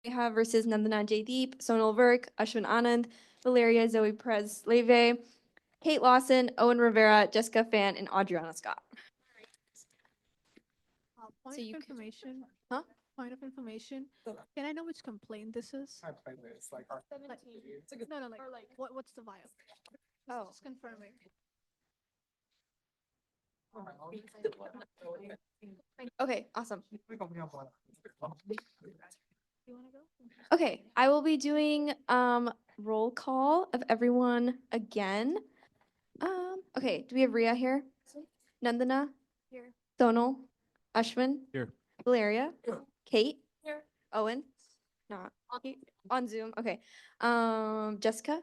Neha versus Nandana Jaydeep, Sonal Virk, Ashwin Anand, Valeria Zoe Perez Leve, Kate Lawson, Owen Rivera, Jessica Fan, and Adriana Scott. Point So of you can- information. Huh? Point of information. Can I know which complaint this is? No, what's the vial? Oh. Just confirming. Okay, awesome. You want to go? Okay, I will be doing roll call of everyone again. Okay, do we have Ria here? Nandana? Here. Sonal? Ashwin? Here. Valeria? Kate? Here. Owen? Not on Zoom. Okay. Jessica?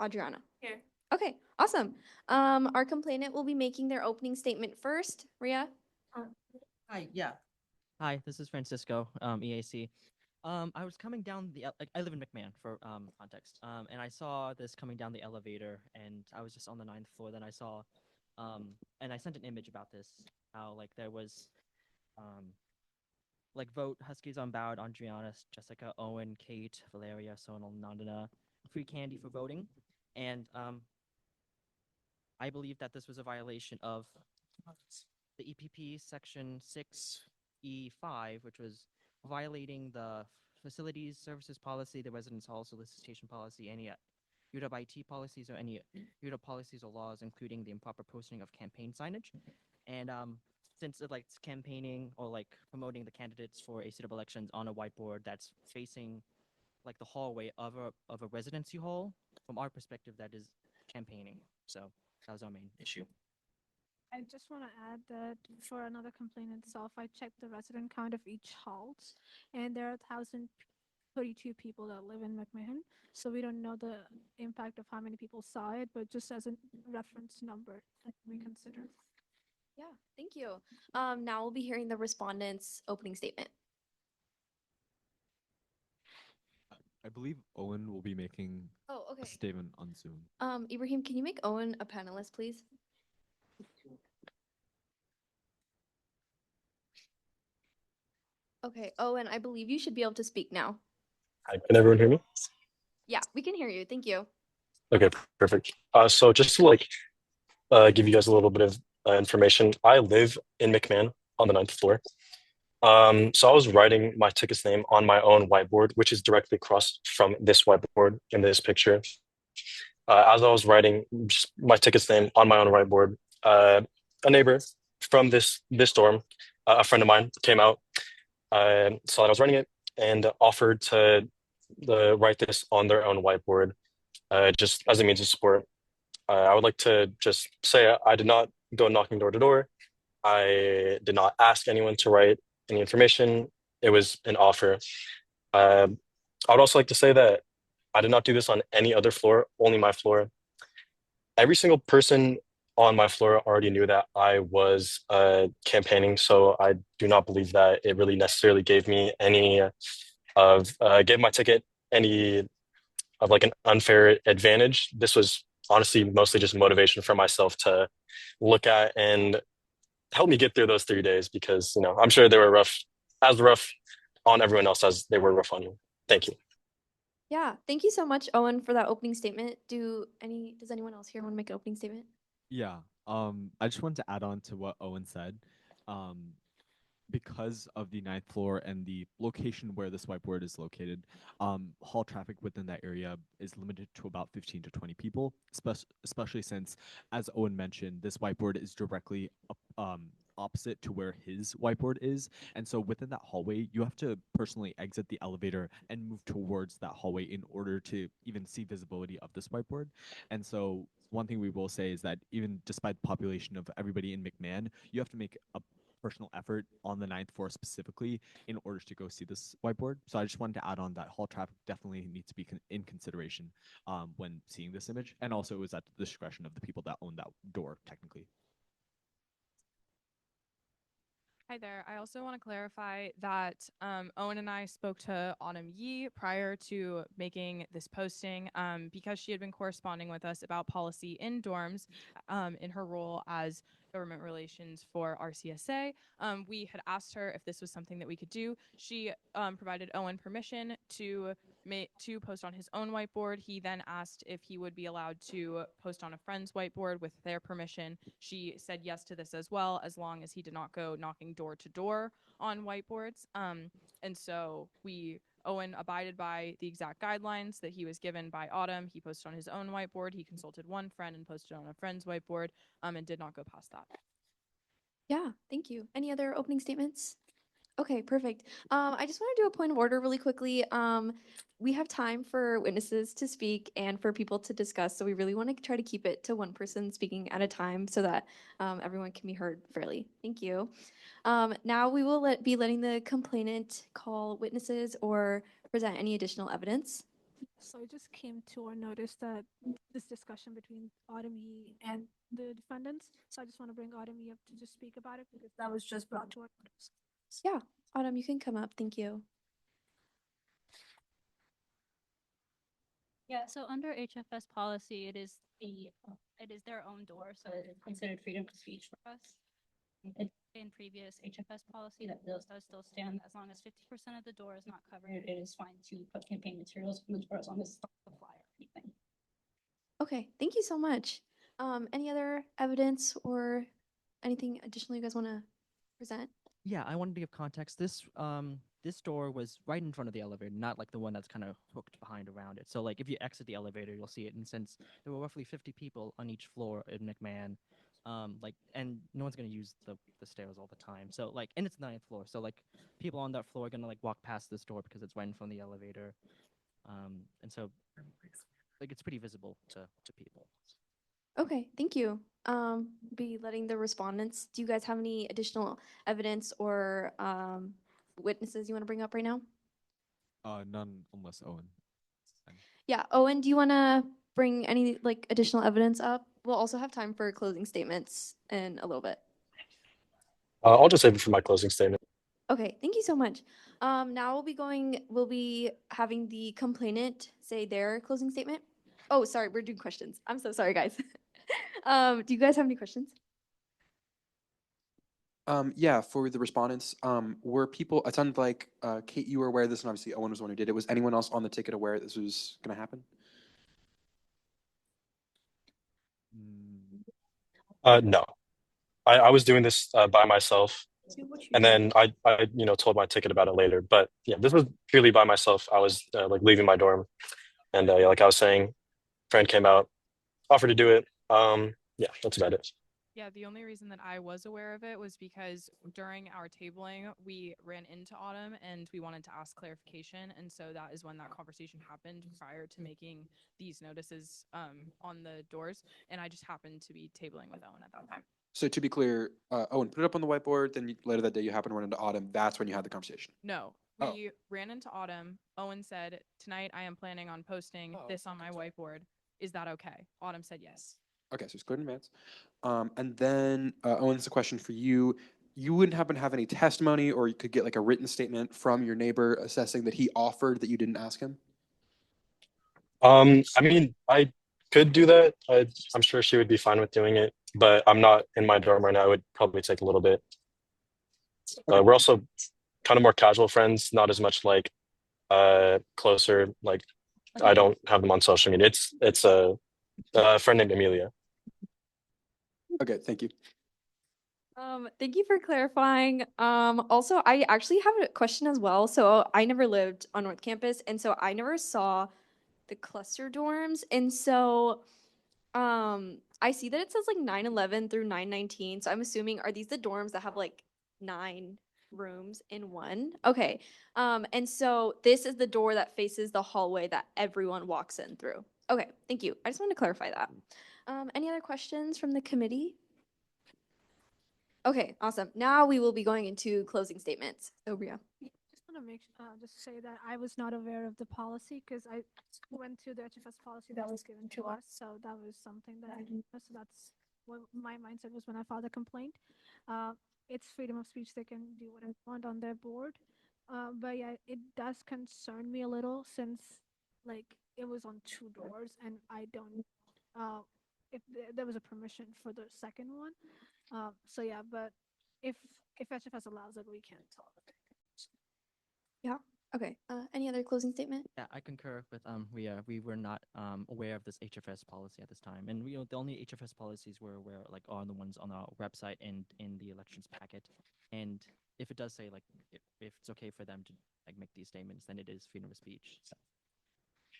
Adriana? Here. Okay, awesome. Our complainant will be making their opening statement first. Ria? Hi, yeah. Hi, this is Francisco, EAC. I was coming down I live in McMahon for context. And I saw this coming down the elevator, and I was just on the 9th floor. Then I saw, and I sent an image about this, how like there was, like vote Huskies Unbowed, Adriana, Jessica, Owen, Kate, Valeria, Sonal, Nandana, free candy for voting, and I believe that this was a violation of the EPP section 6E5, which was violating the facilities services policy, the residence hall solicitation policy, any UW IT policies, or any UW policies or laws, including the improper posting of campaign signage. And since it's campaigning or like promoting the candidates for ACW elections on a whiteboard that's facing like the hallway of a residency hall, from our perspective, that is campaigning. So that was our main issue. I just want to add that for another complaint itself, I checked the resident count of each house, and there are 1,032 people that live in McMahon. So we don't know the impact of how many people saw it, but just as a reference number that we consider. Yeah, thank you. Now we'll be hearing the respondent's opening statement. I believe Owen will be making Oh, a okay. statement on Zoom. Ibrahim, can you make Owen a panelist, please? Okay, Owen, I believe you should be able to speak now. Hi, can everyone hear me? Yeah, we can hear you. Thank you. Okay, perfect. So just to give you guys a little bit of information, I live in McMahon on the 9th floor. So I was writing my ticket's name on my own whiteboard, which is directly across from this whiteboard in this picture. As I was writing just my ticket's name on my own whiteboard, a neighbor from this dorm, a friend of mine, came out, saw that I was writing it, and offered to write this on their own whiteboard, just as a means of support. I would like to just say I did not go knocking door to door. I did not ask anyone to write any information. It was an offer. I would also like to say that I did not do this on any other floor, only my floor. Every single person on my floor already knew that I was campaigning, so I do not believe that it really necessarily gave me any gave my ticket any of like an unfair advantage. This was honestly mostly just motivation for myself to look at and help me get through those 3 days because I'm sure they were rough on everyone else as they were rough on you. Thank you. Yeah, thank you so much, Owen, for that opening statement. Does anyone else here want to make an opening statement? Yeah. I just wanted to add on to what Owen said. Because of the 9th floor and the location where this whiteboard is located, hall traffic within that area is limited to about 15 to 20 people, especially since, as Owen mentioned, this whiteboard is directly opposite to where his whiteboard is. And so within that hallway, you have to personally exit the elevator and move towards that hallway in order to even see visibility of this whiteboard. And so one thing we will say is that even despite the population of everybody in McMahon, you have to make a personal effort on the 9th floor specifically in order to go see this whiteboard. So I just wanted to add on that hall traffic definitely needs to be in consideration when seeing this image. And also it was at the discretion of the people that own that door technically. Hi there. I also want to clarify that Owen and I spoke to Autumn Yee prior to making this posting because she had been corresponding with us about policy in dorms in her role as government relations for RCSA. We had asked her if this was something that we could do. She provided Owen permission to post on his own whiteboard. He then asked if he would be allowed to post on a friend's whiteboard with their permission. She said yes to this as well, as long as he did not go knocking door to door on whiteboards. And so Owen abided by the exact guidelines that he was given by Autumn. He posted on his own whiteboard. He consulted one friend and posted on a friend's whiteboard, and did not go past that. Yeah, thank you. Any other opening statements? Okay, perfect. I just want to do a point of order really quickly. We have time for witnesses to speak and for people to discuss, so we really want to try to keep it to one person speaking at a time so that everyone can be heard fairly. Thank you. Now we will be letting the complainant call witnesses or present any additional evidence. So I just came to our notice that this discussion between Autumn Yee and the defendants. So I just want to bring Autumn Yee up to just speak about it because that was just brought to our notice. Yeah, Autumn, you can come up. Thank you. Yeah, so under HFS policy, it is their own door, so it's considered freedom of speech for us. In previous HFS policy, that does still stand. As long as 50% of the door is not covered, it is fine to put campaign materials on the door as long as it's not the flyer or anything. Okay, thank you so much. Any other evidence or anything additional you guys want to present? Yeah, I wanted to give context. This door was right in front of the elevator, not like the one that's kind of hooked behind around it. So like if you exit the elevator, you'll see it. And since there were roughly 50 people on each floor in McMahon, and no one's gonna use the stairs all the time. So like, and it's the 9th floor, so like people on that floor are gonna like walk past this door because it's right in front of the elevator. And so like it's pretty visible to people. Okay, thank you. Be letting the respondents. Do you guys have any additional evidence or witnesses you want to bring up right now? None unless Owen. Yeah, Owen, do you want to bring any like additional evidence up? We'll also have time for closing statements in a little bit. I'll just save it for my closing statement. Okay, thank you so much. Now we'll be having the complainant say their closing statement. Oh, sorry, we're doing questions. I'm so sorry, guys. Do you guys have any questions? Yeah, for the respondents, were people, it sounded like, Kate, you were aware of this, and obviously Owen was the one who did it. Was anyone else on the ticket aware this was going to happen? No, I was doing this by myself, and then I told my ticket about it later. But yeah, this was purely by myself. I was like leaving my dorm, and yeah, like I was saying, friend came out, offered to do it. Yeah, that's about it. Yeah, the only reason that I was aware of it was because during our tabling, we ran into Autumn and we wanted to ask clarification. And so that is when that conversation happened prior to making these notices on the doors. And I just happened to be tabling with Owen at that time. So to be clear, Owen put it up on the whiteboard, then later that day you happened to run into Autumn. That's when you had the conversation. No, Oh. we ran into Autumn. Owen said, "Tonight I am planning on posting this on my whiteboard. Is that okay?" Autumn said yes. Okay, so it's clear in advance. And then, Owen, this is a question for you. You wouldn't happen to have any testimony, or you could get like a written statement from your neighbor assessing that he offered that you didn't ask him? I mean, I could do that. I'm sure she would be fine with doing it, but I'm not in my dorm right now. It would probably take a little bit. We're also kind of more casual friends, not as much like closer. Like I don't have them on social media. It's a friend named Amelia. Okay, thank you. Thank you for clarifying. Also, I actually have a question as well. So I never lived on North Campus, and so I never saw the cluster dorms. And so I see that it says like 911 through 919. So I'm assuming, are these the dorms that have like 9 rooms in one? Okay. And so this is the door that faces the hallway that everyone walks in through. Okay, thank you. I just wanted to clarify that. Any other questions from the committee? Okay, awesome. Now we will be going into closing statements. So, Bria. Just want to just say that I was not aware of the policy because I went to the HFS policy that was given to us. So that was something that I didn't know. So that's what my mindset was when I filed a complaint. it's freedom of speech. They can do whatever they want on their board. But yeah, it does concern me a little since like it was on two doors, and I don't uh, if there was a permission for the second one. So yeah, but if if HFS allows it, we can talk. Yeah. Okay. Any other closing statement? Yeah, I concur with Ria. We were not aware of this HFS policy at this time, and the only HFS policies we're aware like are the ones on our website and in the elections packet. And if it does say like if it's okay for them to like make these statements, then it is freedom of speech. So.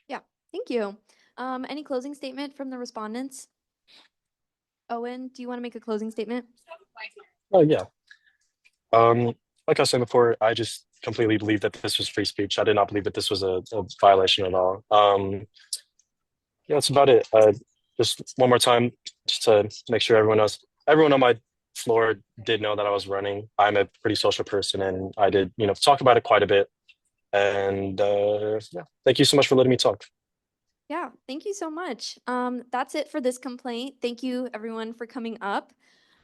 Yeah. Thank you. Any closing statement from the respondents? Owen, do you want to make a closing statement? Oh yeah. Like I said before, I just completely believe that this was free speech. I did not believe that this was a violation at all. Yeah, that's about it. Just one more time, just to make sure everyone knows. Everyone on my floor did know that I was running. I'm a pretty social person, and I did, talk about it quite a bit. And yeah, thank you so much for letting me talk. Yeah, thank you so much. That's it for this complaint. Thank you everyone for coming up.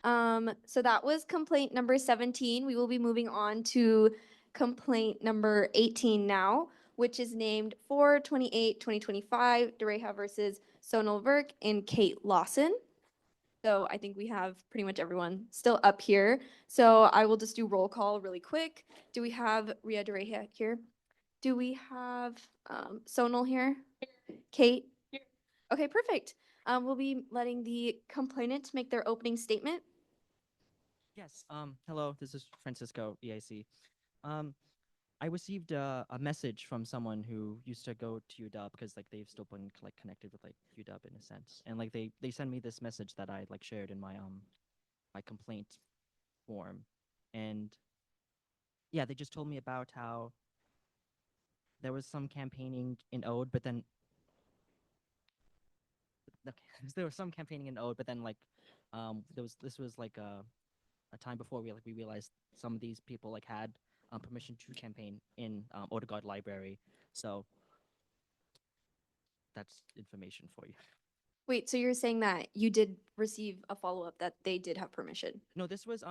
So that was complaint number 17. We will be moving on to complaint number 18 now, which is named 4/28/2025, Dereja versus Sonal Verk and Kate Lawson. So I think we have pretty much everyone still up here. So I will just do roll call really quick. Do we have Ria Dereja here? Do we have Sonal here? Kate? Okay, perfect. We'll be letting the complainant make their opening statement. Yes. Hello. This is Francisco, EIC. Um, I received a message from someone who used to go to UW because like they've still been like connected with like UW in a sense, and like they send me this message that I like shared in my complaint form, and yeah, they just told me about how there was some campaigning in Ode, but then okay, there was some campaigning in Ode, but then like this was like a time before we realized some of these people like had permission to campaign in Odegaard Library. So that's information for you. Wait, so you're saying that you did receive a follow-up that they did have permission? No, this was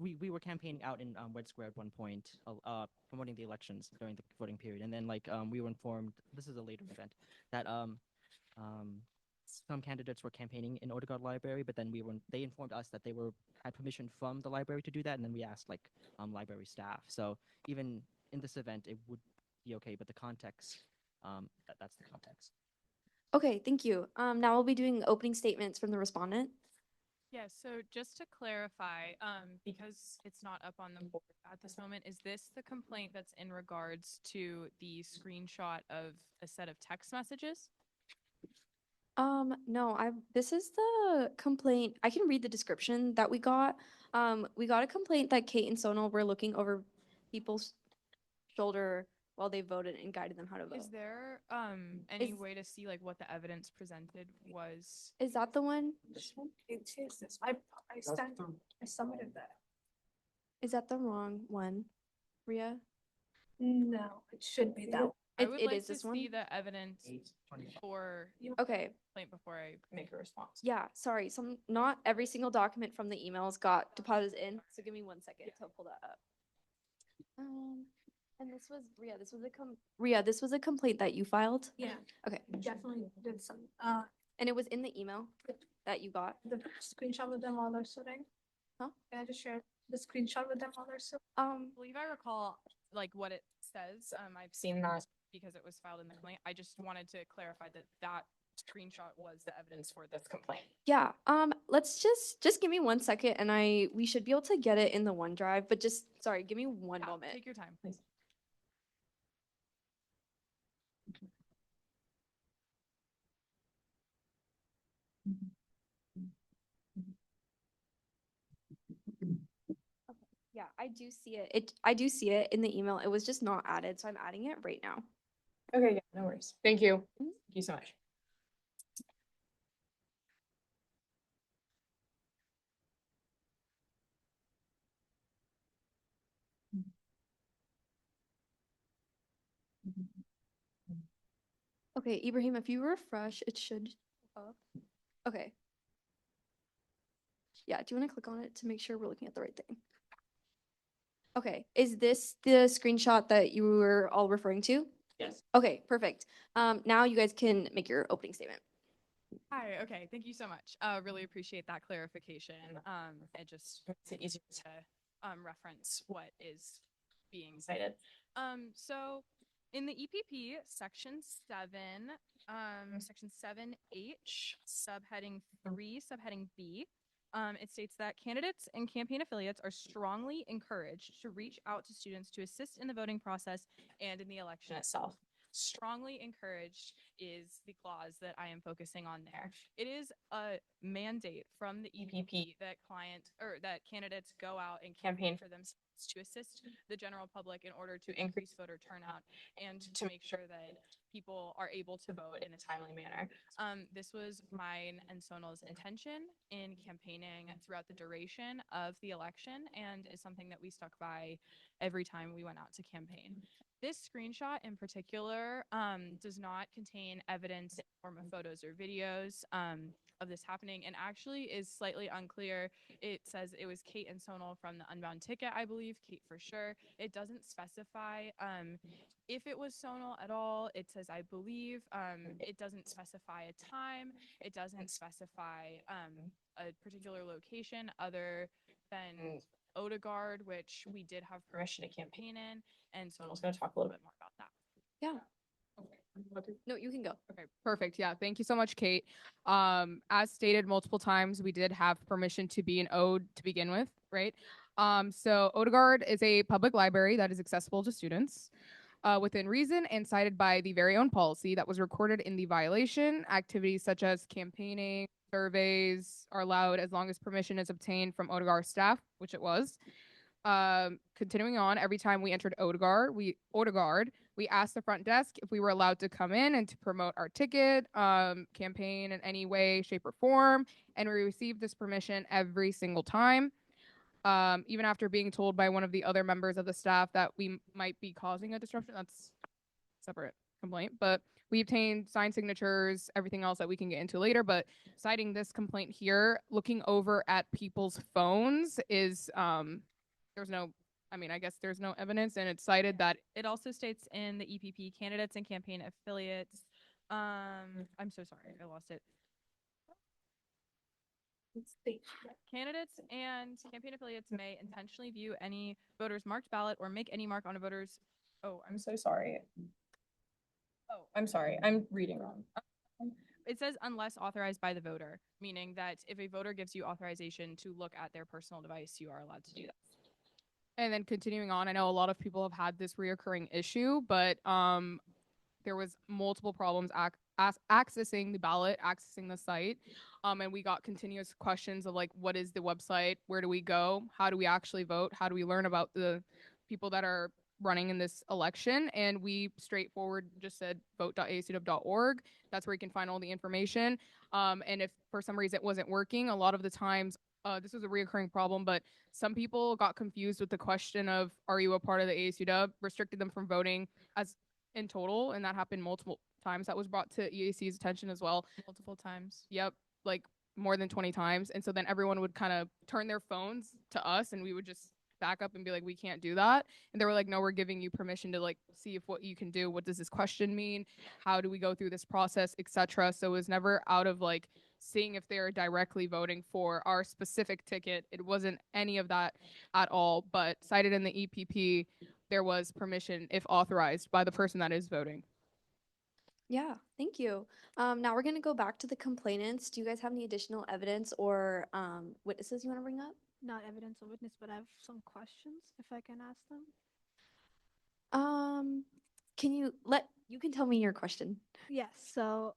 we were campaigning out in Red Square at one point, promoting the elections during the voting period, and then like we were informed. This is a later event that um some candidates were campaigning in Odegaard Library, but then they informed us that they had permission from the library to do that, and then we asked like library staff. So even in this event, it would be okay, but the context that's the context. Okay, thank you. Now we'll be doing opening statements from the respondent. Yeah, so just to clarify, because it's not up on the board at this moment, is this the complaint that's in regards to the screenshot of a set of text messages? No, this is the complaint. I can read the description that we got. We got a complaint that Kate and Sonal were looking over people's shoulder while they voted and guided them how to vote. Is there any Is- way to see like what the evidence presented was? Is that the one? This one, it is this. I submitted that. Is that the wrong one, Ria? No, it should be that. I would It like is to this one? see the evidence for Okay. complaint before I make a response. Yeah, sorry. Not every single document from the emails got deposited in. So give me 1 second to pull that up. And this was Ria. This was a complaint that you filed. Yeah, Okay, definitely did some. and it was in the email that you got. The screenshot with them while they're sitting. Huh? Can I just share the screenshot with them while they're sitting? I believe I recall like what it says. I've seen that because it was filed in the complaint. I just wanted to clarify that that screenshot was the evidence for this complaint. Yeah. Let's just give me 1 second, and we should be able to get it in the OneDrive. But sorry, give me one Yeah, moment. take your time, please. Yeah, I do see it. I do see it in the email. It was just not added, so I'm adding it right now. Okay, yeah, no worries. Thank you. Thank you so much. Okay, Ibrahim, if you refresh, it should show up. Okay. Yeah, do you want to click on it to make sure we're looking at the right thing? Okay, is this the screenshot that you were all referring to? Yes. Okay, perfect. Now you guys can make your opening statement. Hi, okay, thank you so much. Really appreciate that clarification. It just makes it easier to reference what is being cited. So in the EPP, section 7H, subheading 3, subheading B, it states that candidates and campaign affiliates are strongly encouraged to reach out to students to assist in the voting process and in the election itself. Strongly encouraged is the clause that I am focusing on there. It is a mandate from the EPP that candidates go out and campaign for themselves to assist the general public in order to increase voter turnout and to make sure that people are able to vote in a timely manner. This was mine and Sonal's intention in campaigning throughout the duration of the election and is something that we stuck by every time we went out to campaign. This screenshot in particular does not contain evidence in form of photos or videos of this happening and actually is slightly unclear. It says it was Kate and Sonal from the Unbound Ticket, I believe, Kate for sure. It doesn't specify if it was Sonal at all. It says, I believe. It doesn't specify a time. It doesn't specify a particular location other than Odegaard, which we did have permission to campaign in. And Sonal's going to talk a little bit more about that. Yeah. No, you can go. Okay, perfect. Yeah, thank you so much, Kate. As stated multiple times, we did have permission to be an ode to begin with, right? So Odegaard is a public library that is accessible to students within reason and cited by the very own policy that was recorded in the violation. Activities such as campaigning, surveys are allowed as long as permission is obtained from Odegaard staff, which it was. Continuing on, every time we entered Odegaard, we asked the front desk if we were allowed to come in and to promote our ticket, campaign in any way, shape, or form, and we received this permission every single time. Even after being told by one of the other members of the staff that we might be causing a disruption, that's a separate complaint, but we obtained signed signatures, everything else that we can get into later. But citing this complaint here, looking over at people's phones is I guess there's no evidence, and it's cited that it also states in the EPP candidates and campaign affiliates. I'm so sorry, I lost it. Candidates and campaign affiliates may intentionally view any voter's marked ballot or make any mark on a voter's. Oh, I'm so sorry. Oh, I'm sorry. I'm reading wrong. It says unless authorized by the voter, meaning that if a voter gives you authorization to look at their personal device, you are allowed to do that. And then continuing on, I know a lot of people have had this reoccurring issue, but there was multiple problems accessing the ballot, accessing the site. And we got continuous questions of like, what is the website? Where do we go? How do we actually vote? How do we learn about the people that are running in this election? And we straightforward just said vote.acw.org. That's where you can find all the information. And if for some reason it wasn't working, a lot of the times, this was a reoccurring problem, but some people got confused with the question of, are you a part of the ASUW? Restricted them from voting as in total, and that happened multiple times. That was brought to EAC's attention as well. Multiple times. Yep, like more than 20 times. And so then everyone would kind of turn their phones to us, and we would just back up and be like, we can't do that. And they were like, no, we're giving you permission to like see if what you can do. What does this question mean? How do we go through this process, etc. So it was never out of like seeing if they're directly voting for our specific ticket. It wasn't any of that at all. But cited in the EPP, there was permission if authorized by the person that is voting. Yeah, thank you. Now we're going to go back to the complainants. Do you guys have any additional evidence or witnesses you want to bring up? Not evidence or witness, but I have some questions if I can ask them. You can tell me your question. Yes, so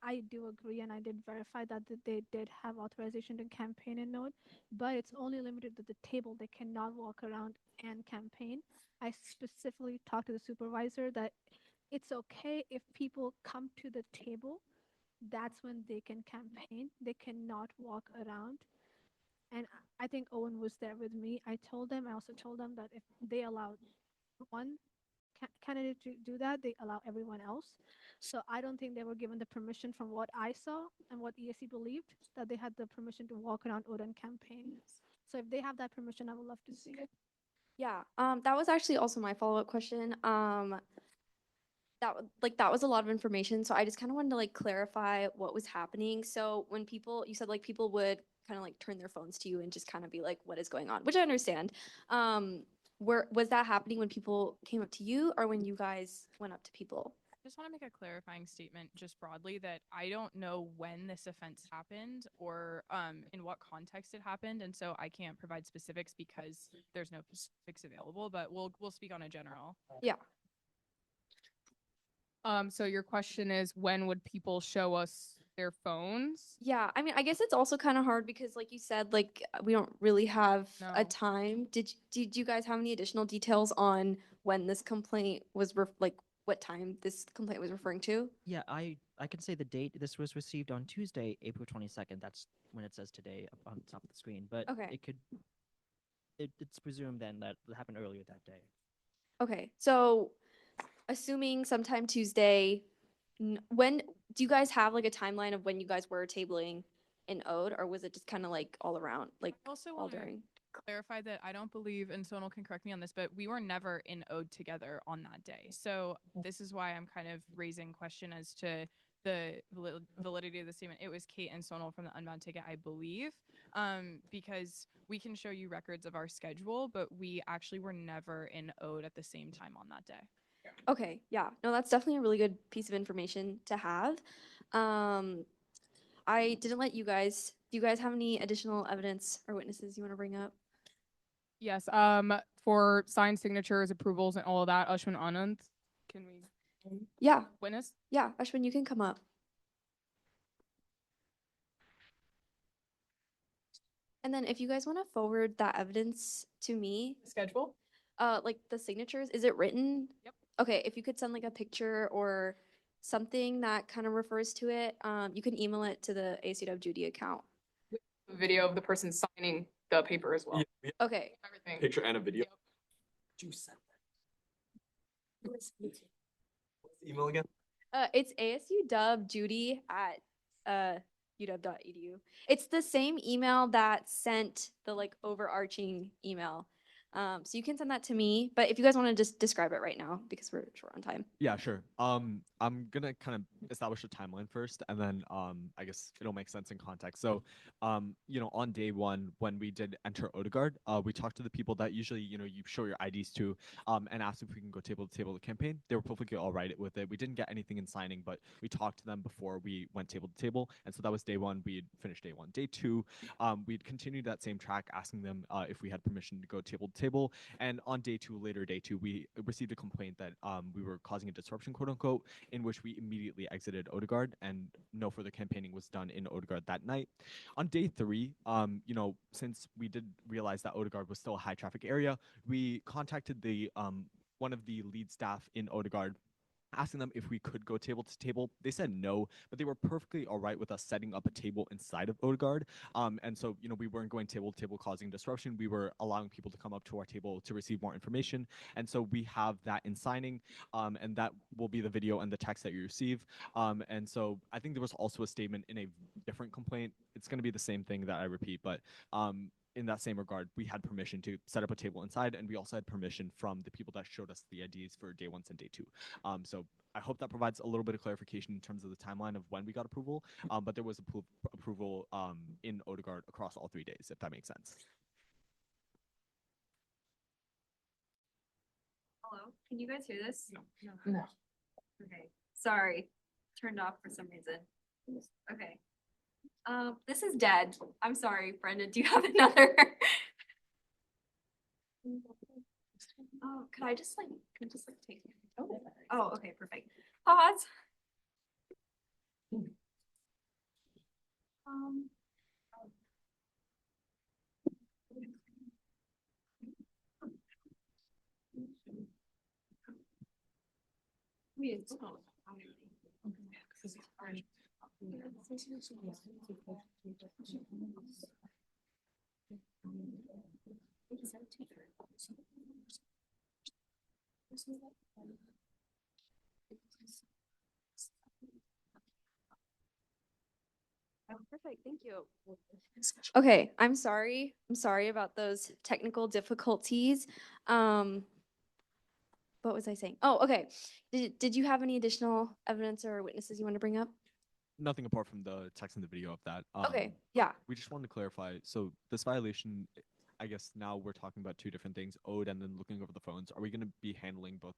I do agree, and I did verify that they did have authorization to campaign in Node, but it's only limited to the table. They cannot walk around and campaign. I specifically talked to the supervisor that it's okay if people come to the table. That's when they can campaign. They cannot walk around. And I think Owen was there with me. I also told them that if they allowed one candidate to do that, they allow everyone else. So I don't think they were given the permission from what I saw and what ESC believed that they had the permission to walk around Odin campaign. So if they have that permission, I would love to see it. Yeah, that was actually also my follow-up question. That was a lot of information, so I just kind of wanted to like clarify what was happening. So when people, you said like people would kind of like turn their phones to you and just kind of be like, "What is going on?" Which I understand. Where was that happening when people came up to you, or when you guys went up to people? Just want to make a clarifying statement just broadly that I don't know when this offense happened or in what context it happened, and so I can't provide specifics because there's no specifics available, but we'll speak on a general. Yeah. So your question is, when would people show us their phones? Yeah, I mean, I guess it's also kind of hard because, like you said, like we don't really have a No. time. Did you guys have any additional details on when this complaint was like what time this complaint was referring to? Yeah, I can say the date. This was received on Tuesday, April 22nd. That's when it says today up on top of the screen. But Okay. it's presumed then that it happened earlier that day. Okay, so assuming sometime Tuesday, when do you guys have like a timeline of when you guys were tabling in Ode, or was it just kind of like all around, like I also all want to during? clarify that I don't believe, and Sonal can correct me on this, but we were never in Ode together on that day. So this is why I'm kind of raising question as to the validity of the statement. It was Kate and Sonal from the Unbound ticket, I believe, because we can show you records of our schedule, but we actually were never in Ode at the same time on that day. Okay, yeah, no, that's definitely a really good piece of information to have. I didn't let you guys. Do you guys have any additional evidence or witnesses you want to bring up? Yes, for signed signatures, approvals, and all of that, Ashwin Anand, can we Yeah, witness? yeah, Ashwin, you can come up. And then if you guys want to forward that evidence to me, Schedule? like the signatures, is it written? Yep. Okay, if you could send like a picture or something that kind of refers to it, you can email it to the ACW Judy account. Video of the person signing the paper as well. Yeah, Okay. Everything. picture and a video. Yep. You sent that. What's the email again? It's asudubjudy at uw.edu. It's the same email that sent the like overarching email. So you can send that to me, but if you guys want to just describe it right now because we're short on time. Yeah, sure. I'm gonna kind of establish a timeline first, and then I guess it'll make sense in context. So, on day one when we did enter Odegaard, we talked to the people that usually you show your IDs to, and asked if we can go table to table the campaign. They were perfectly all right with it. We didn't get anything in signing, but we talked to them before we went table to table, and so that was day one. We had finished day one. Day two, we'd continued that same track, asking them if we had permission to go table to table. And on day two, we received a complaint that we were causing a disruption, quote unquote, in which we immediately exited Odegaard, and no further campaigning was done in Odegaard that night. On day three, since we did realize that Odegaard was still a high traffic area, we contacted the one of the lead staff in Odegaard, asking them if we could go table to table. They said no, but they were perfectly all right with us setting up a table inside of Odegaard. And so, we weren't going table to table causing disruption. We were allowing people to come up to our table to receive more information. And so we have that in signing, and that will be the video and the text that you receive. And so I think there was also a statement in a different complaint. It's going to be the same thing that I repeat, but in that same regard, we had permission to set up a table inside, and we also had permission from the people that showed us the IDs for day one and day two. So I hope that provides a little bit of clarification in terms of the timeline of when we got approval, but there was approval in Odegaard across all 3 days, if that makes sense. Hello, can you guys hear this? No. Okay, sorry, turned off for some reason. Okay. This is dead. I'm sorry, Brendan, do you have another? Oh, can I just take? Oh, okay, perfect. Pause. Perfect, thank you. Okay, I'm sorry. I'm sorry about those technical difficulties. What was I saying? Oh, okay. Did you have any additional evidence or witnesses you want to bring up? Nothing apart from the text and the video of that. Okay, yeah. We just wanted to clarify. So this violation, I guess now we're talking about two different things, owed and then looking over the phones. Are we going to be handling both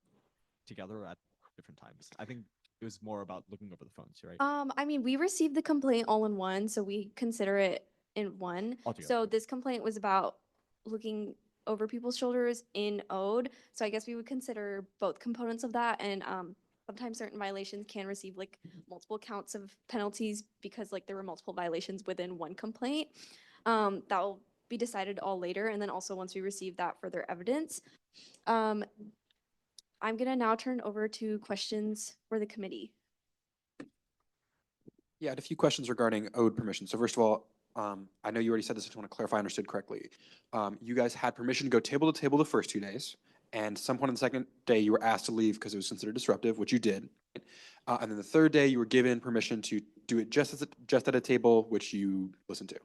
together at different times? I think it was more about looking over the phones, right? I mean, we received the complaint all in one, so we consider it in one. Altogether. So this complaint was about looking over people's shoulders in ode. So I guess we would consider both components of that. And sometimes certain violations can receive like multiple counts of penalties because like there were multiple violations within one complaint. That will be decided all later. And then also once we receive that further evidence. I'm gonna now turn over to questions for the committee. Yeah, I had a few questions regarding owed permission. So first of all, I know you already said this, I just want to clarify I understood correctly. You guys had permission to go table to table the first 2 days, and some point on the second day you were asked to leave because it was considered disruptive, which you did. And then the third day you were given permission to do it just at a table, which you listened to.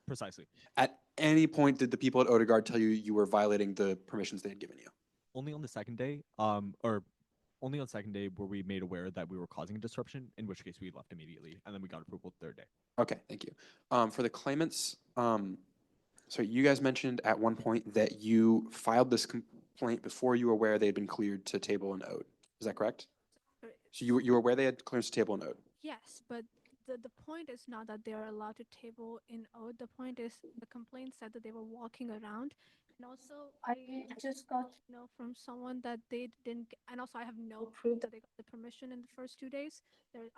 Precisely. At any point did the people at Odegaard tell you you were violating the permissions they had given you? Only on the second day, or only on the second day were we made aware that we were causing a disruption, in which case we left immediately, and then we got approval the third day. Okay, thank you. For the claimants, so you guys mentioned at one point that you filed this complaint before you were aware they had been cleared to table and owed. Is that correct? So you were aware they had clearance to table and owed? Yes, but the point is not that they are allowed to table in ode. The point is the complaint said that they were walking around. And also, I just got to know from someone that they didn't, and also I have no proof that they got the permission in the first 2 days.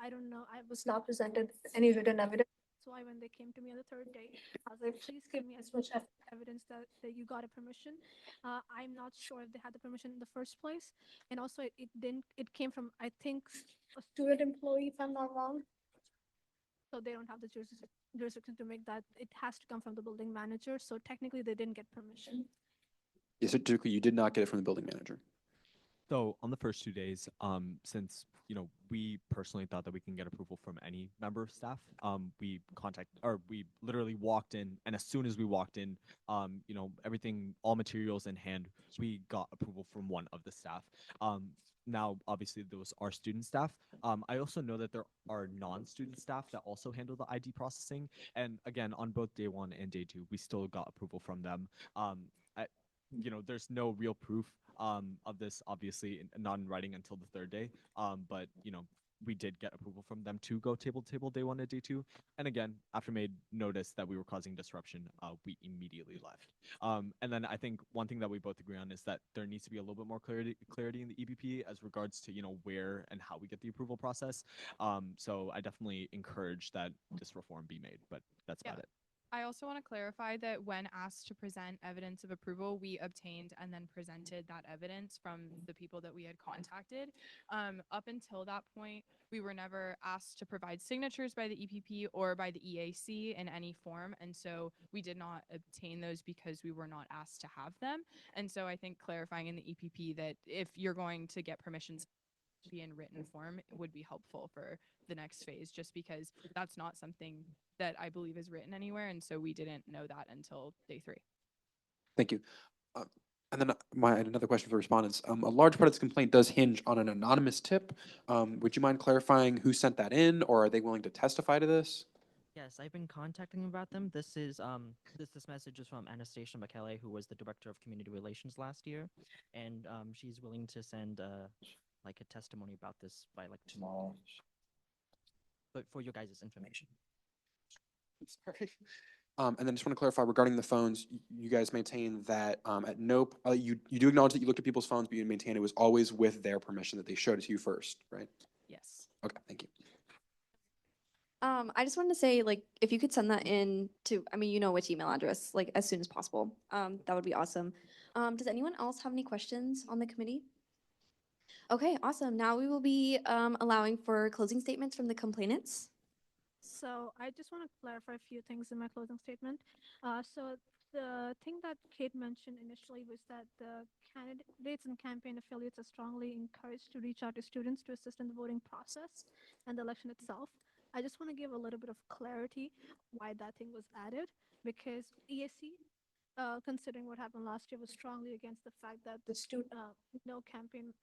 I don't know, I was not presented with any written evidence. That's why when they came to me on the third day, I was like, please give me as much evidence that you got a permission. I'm not sure if they had the permission in the first place. And also, it came from, I think, a student employee, if I'm not wrong. So they don't have the jurisdiction to make that. It has to come from the building manager. So technically, they didn't get permission. Yes, so typically you did not get it from the building manager. So on the first 2 days, since we personally thought that we can get approval from any member of staff, we literally walked in, and as soon as we walked in, everything, all materials in hand, we got approval from one of the staff. Now, obviously, those are student staff. I also know that there are non-student staff that also handle the ID processing, and again, on both day 1 and day 2, we still got approval from them. There's no real proof of this, obviously, not in writing until the third day. But we did get approval from them to go table to table day 1 and day 2. And again, after made notice that we were causing disruption, we immediately left. And then I think one thing that we both agree on is that there needs to be a little bit more clarity in the EBP as regards to where and how we get the approval process. So I definitely encourage that this reform be made, but that's about it. I also want to clarify that when asked to present evidence of approval, we obtained and then presented that evidence from the people that we had contacted. Up until that point, we were never asked to provide signatures by the EPP or by the EAC in any form. And so we did not obtain those because we were not asked to have them. And so I think clarifying in the EPP that if you're going to get permissions to be in written form would be helpful for the next phase, just because that's not something that I believe is written anywhere. And so we didn't know that until day 3. Thank you. And then another question for respondents. A large part of this complaint does hinge on an anonymous tip. Would you mind clarifying who sent that in, or are they willing to testify to this? Yes, I've been contacting about them. This message is from Anastasia McKellar, who was the director of community relations last year, and she's willing to send a testimony about this by tomorrow. But for your guys' information. Sorry. And then just want to clarify regarding the phones, you guys maintain that at no, you do acknowledge that you looked at people's phones, but you maintain it was always with their permission, that they showed it to you first, right? Yes. Okay, thank you. I just wanted to say, if you could send that in to, which email address, as soon as possible. That would be awesome. Does anyone else have any questions on the committee? Okay, awesome. Now we will be allowing for closing statements from the complainants. So I just want to clarify a few things in my closing statement. So The thing that Kate mentioned initially was that the candidates and campaign affiliates are strongly encouraged to reach out to students to assist in the voting process and the election itself. I just want to give a little bit of clarity why that thing was added because ESC, considering what happened last year, was strongly against the fact that no campaign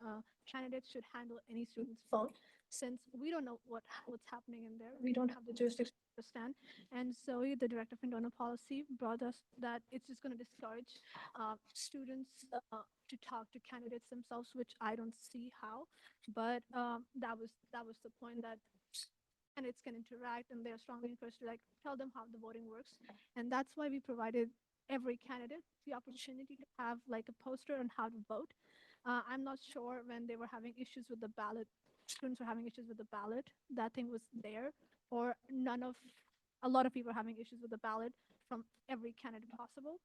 candidate should handle any student's phone, since we don't know what's happening in there. We don't have the jurisdiction to understand, and so the director of internal policy brought us that it's just going to discourage students to talk to candidates themselves, which I don't see how. But that was the point, that candidates can interact and they're strongly encouraged to like tell them how the voting works, and that's why we provided every candidate the opportunity to have like a poster on how to vote. I'm not sure when they were having issues with the ballot, students were having issues with the ballot, that thing was there, or a lot of people are having issues with the ballot from every candidate possible.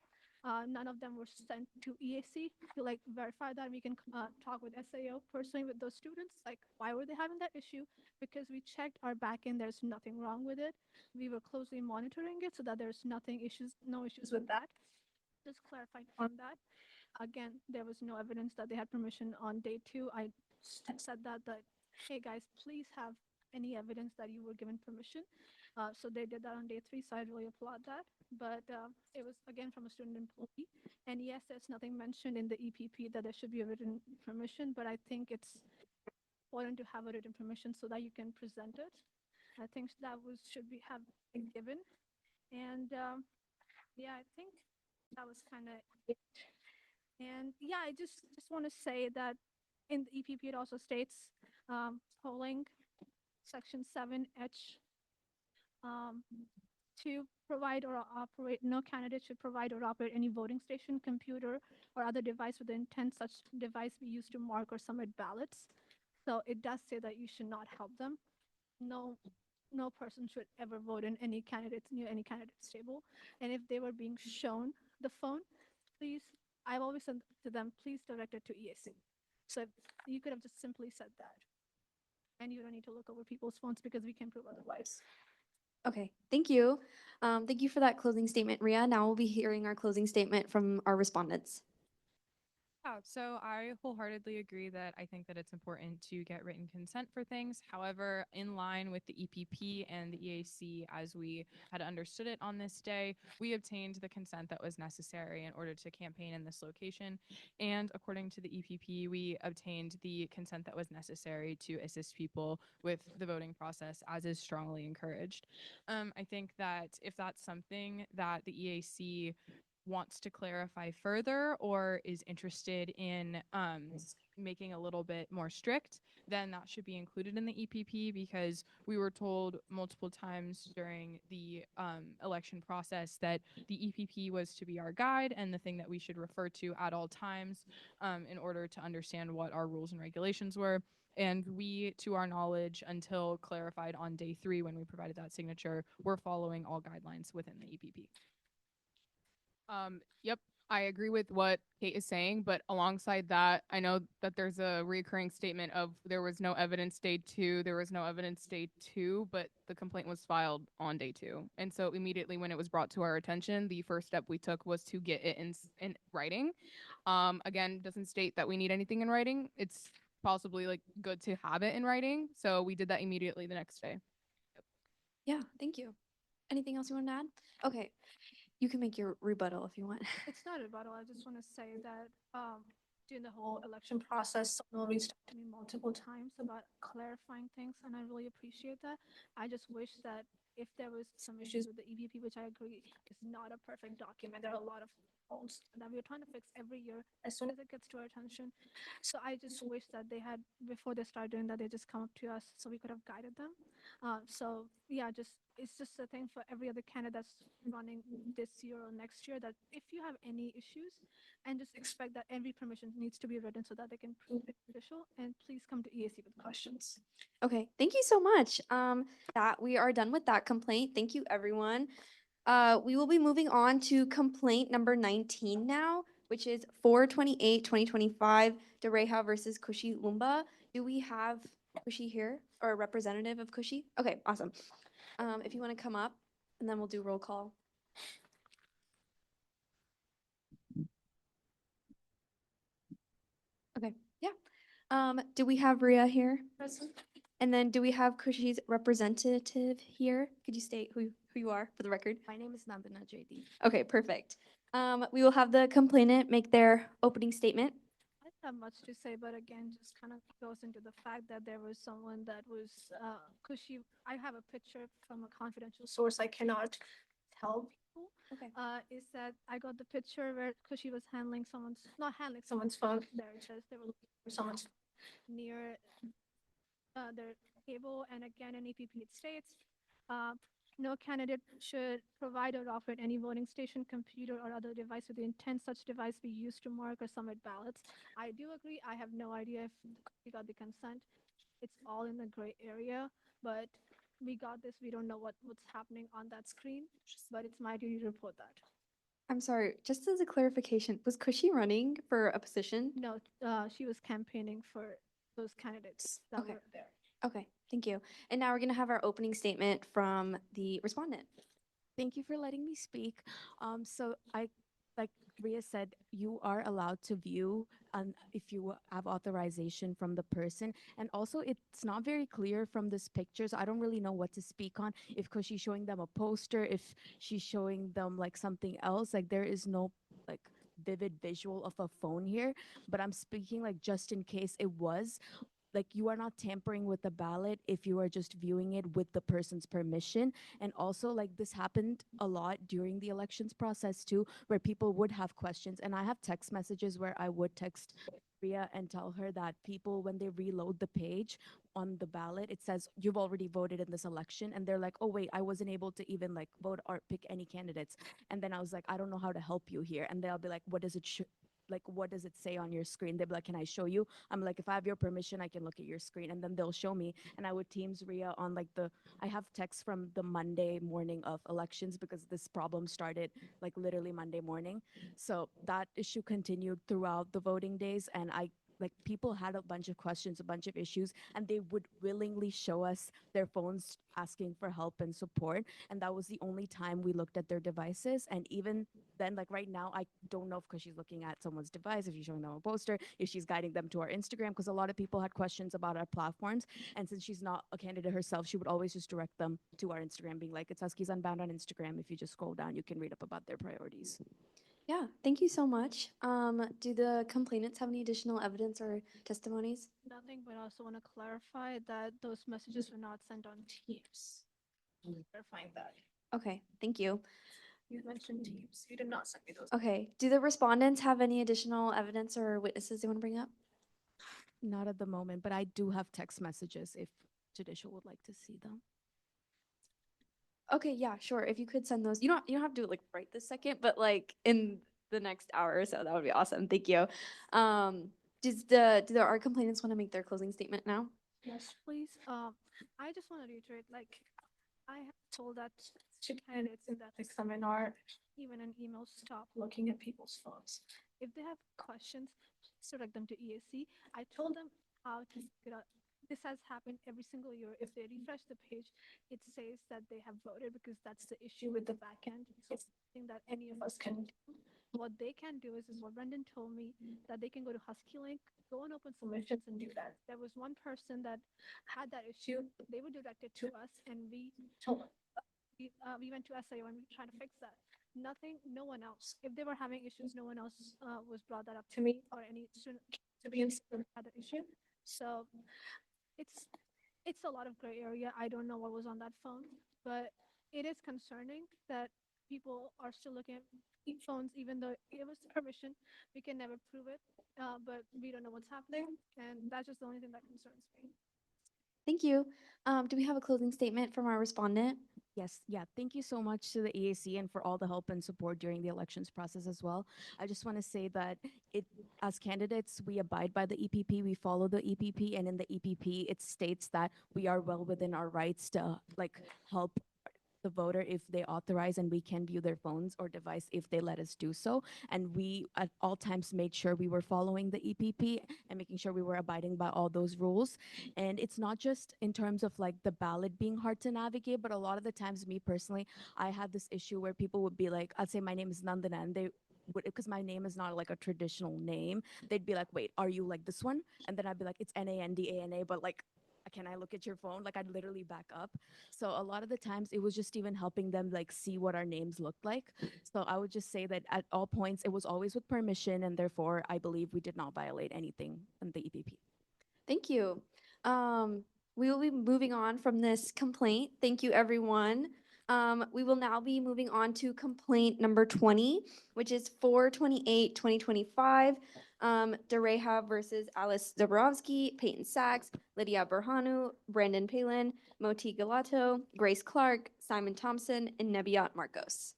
None of them were sent to EAC to like verify that. We can talk with SAO personally with those students, like why were they having that issue? Because we checked our back end, there's nothing wrong with it. We were closely monitoring it so that there's no issues with that. Just clarifying on that. Again, there was no evidence that they had permission on day 2. I said that hey guys, please have any evidence that you were given permission. So they did that on day 3, so I really applaud that. But it was again from a student employee. And yes, there's nothing mentioned in the EPP that there should be a written permission, but I think it's important to have a written permission so that you can present it. I think that should be have been given. And yeah, I think that was kind of it. And yeah, I just want to say that in the EPP it also states polling section 7H, um, to provide or operate, no candidate should provide or operate any voting station, computer, or other device with the intent such device be used to mark or submit ballots. So it does say that you should not help them. No, no person should ever vote in any candidates near any candidate's table. And if they were being shown the phone, please, I've always said to them, please direct it to EAC. So you could have just simply said that. And you don't need to look over people's phones because we can prove otherwise. Okay, thank you. Thank you for that closing statement, Ria. Now we'll be hearing our closing statement from our respondents. Yeah, so I wholeheartedly agree that I think that it's important to get written consent for things. However, in line with the EPP and the EAC, as we had understood it on this day, we obtained the consent that was necessary in order to campaign in this location. And according to the EPP, we obtained the consent that was necessary to assist people with the voting process, as is strongly encouraged. I think that if that's something that the EAC wants to clarify further or is interested in making a little bit more strict, then that should be included in the EPP, because we were told multiple times during the election process that the EPP was to be our guide and the thing that we should refer to at all times in order to understand what our rules and regulations were. And we, to our knowledge, until clarified on day 3 when we provided that signature, were following all guidelines within the EPP. Yep, I agree with what Kate is saying, but alongside that, I know that there's a recurring statement of there was no evidence day 2, there was no evidence day 2, but the complaint was filed on day 2. And so immediately when it was brought to our attention, the first step we took was to get it in writing. Again, doesn't state that we need anything in writing. It's possibly like good to have it in writing. So we did that immediately the next day. Yeah, thank you. Anything else you want to add? Okay, you can make your rebuttal if you want. It's not a rebuttal. I just want to say that during the whole election process, someone reached out to me multiple times about clarifying things, and I really appreciate that. I just wish that if there was some issues with the EVP, which I agree is not a perfect document, there are a lot of holes that we're trying to fix every year as soon as it gets to our attention. So I just wish that they had, before they start doing that, they just come up to us so we could have guided them. So yeah, it's just a thing for every other candidate that's running this year or next year, that if you have any issues, and just expect that every permission needs to be written so that they can prove it official, and please come to EAC with questions. Okay, thank you so much. That we are done with that complaint. Thank you, everyone. We will be moving on to complaint number 19 now, which is 428-2025, Dereja versus Kushi Lumba. Do we have Kushi here, or a representative of Kushi? Okay, awesome. If you want to come up, and then we'll do roll call. Do we have Ria here? Present. And then do we have Kushi's representative here? Could you state who you are for the record? My name is Nandana JD. Okay, perfect. We will have the complainant make their opening statement. I don't have much to say, but again, just kind of goes into the fact that there was someone that was, Kushi. I have a picture from a confidential source. I cannot tell people. Okay. Is that I got the picture where Kushi was handling someone's, not handling someone's phone. There it says they were looking for someone's near their table. And again, in EPP it states, uh, no candidate should provide or offer any voting station, computer, or other device with the intent such device be used to mark or submit ballots. I do agree. I have no idea if we got the consent. It's all in the gray area, but we got this. We don't know what's happening on that screen, but it's my duty to report that. I'm sorry, just as a clarification, was Kushi running for a position? No, she was campaigning for those candidates that Okay. were there. Okay, thank you. And now we're gonna have our opening statement from the respondent. Thank you for letting me speak. So like Ria said, you are allowed to view if you have authorization from the person. And also, it's not very clear from this picture, so I don't really know what to speak on. If because she's showing them a poster, if she's showing them like something else, like there is no like vivid visual of a phone here. But I'm speaking like just in case it was like you are not tampering with the ballot if you are just viewing it with the person's permission. And also like this happened a lot during the elections process too, where people would have questions, and I have text messages where I would text Ria and tell her that people, when they reload the page on the ballot, it says you've already voted in this election, and they're like, oh wait, I wasn't able to even like vote or pick any candidates. And then I was like, I don't know how to help you here. And they'll be like, what does it like what does it say on your screen? They'd be like, can I show you? I'm like, if I have your permission, I can look at your screen. And then they'll show me. And I would Teams Ria on like I have texts from the Monday morning of elections because this problem started like literally Monday morning. So that issue continued throughout the voting days. And like people had a bunch of questions, a bunch of issues, and they would willingly show us their phones asking for help and support. And that was the only time we looked at their devices. And even then, like right now, I don't know if she's looking at someone's device, if she's showing them a poster, if she's guiding them to our Instagram, because a lot of people had questions about our platforms. And since she's not a candidate herself, she would always just direct them to our Instagram, being like, it's Huskies Unbound on Instagram. If you just scroll down, you can read up about their priorities. Yeah, thank you so much. Do the complainants have any additional evidence or testimonies? Nothing, but I also want to clarify that those messages were not sent on Teams. Clarifying that. Okay, thank you. You mentioned Teams. You did not send me those. Okay, do the respondents have any additional evidence or witnesses they want to bring up? Not at the moment, but I do have text messages if Judicial would like to see them. Okay, yeah, sure. If you could send those, you don't have to do it like right this second, but like in the next hour or so, that would be awesome. Thank you. Do our complainants want to make their closing statement now? Yes, please. I just want to reiterate, like, I have told that to candidates in that seminar, even in email, stop looking at people's phones. If they have questions, please direct them to EAC. I told them how to figure out. This has happened every single year. If they refresh the page, it says that they have voted because that's the issue with the back end. It's nothing that any of us can do. What they can do is what Brendan told me, that they can go to Husky Link, go and open submissions and do that. There was one person that had that issue. They would direct it to us, and we told we went to SIO and we were trying to fix that. Nothing, no one else. If they were having issues, no one else was brought that up to me or any student to be in school had that issue. So it's it's a lot of gray area. I don't know what was on that phone, but it is concerning that people are still looking at phones, even though it was permission. We can never prove it, but we don't know what's happening, and that's just the only thing that concerns me. Thank you. Do we have a closing statement from our respondent? Yes, yeah. Thank you so much to the EAC and for all the help and support during the elections process as well. I just want to say that as candidates, we abide by the EPP, we follow the EPP, and in the EPP, it states that we are well within our rights to like help the voter if they authorize, and we can view their phones or device if they let us do so. And we at all times made sure we were following the EPP and making sure we were abiding by all those rules. And it's not just in terms of like the ballot being hard to navigate, but a lot of the times, me personally, I had this issue where people would be like, I'd say my name is Nandana, and they because my name is not like a traditional name, they'd be like, wait, are you like this one? And then I'd be like, it's Nandana, but like, can I look at your phone? Like, I'd literally back up. So a lot of the times it was just even helping them like see what our names looked like. So I would just say that at all points it was always with permission, and therefore I believe we did not violate anything in the EPP. Thank you. We will be moving on from this complaint. Thank you, everyone. We will now be moving on to complaint number 20, which is 4/28/2025. Dereha versus Alice Dabrowski, Peyton Sachs, Lydia Berhanu, Brandon Palin, Moti Galato, Grace Clark, Simon Thompson, and Nebiat Marcos.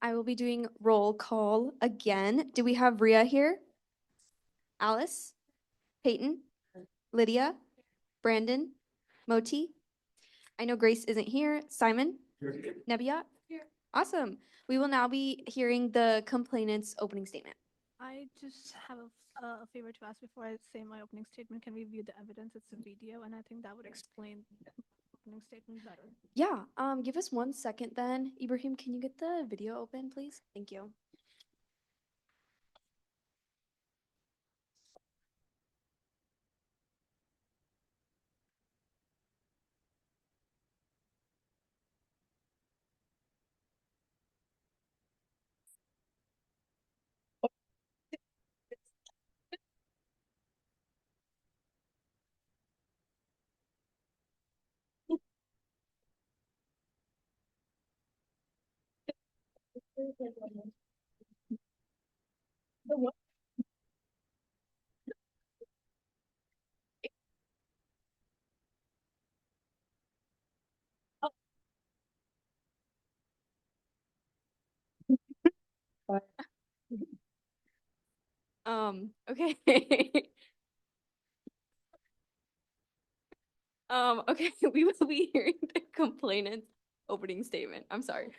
I will be doing roll call again. Do we have Ria here? Alice? Peyton? Lydia? Brandon? Moti? I know Grace isn't here. Simon? Nebiat? Here. Awesome. We will now be hearing the complainant's opening statement. I just have a favor to ask before I say my opening statement. Can we view the evidence? It's a video, and I think that would explain the opening statement better. Yeah, give us 1 second then. Ibrahim, can you get the video open, please? Thank you. Okay. Okay, we will be hearing the complainant's opening statement. I'm sorry.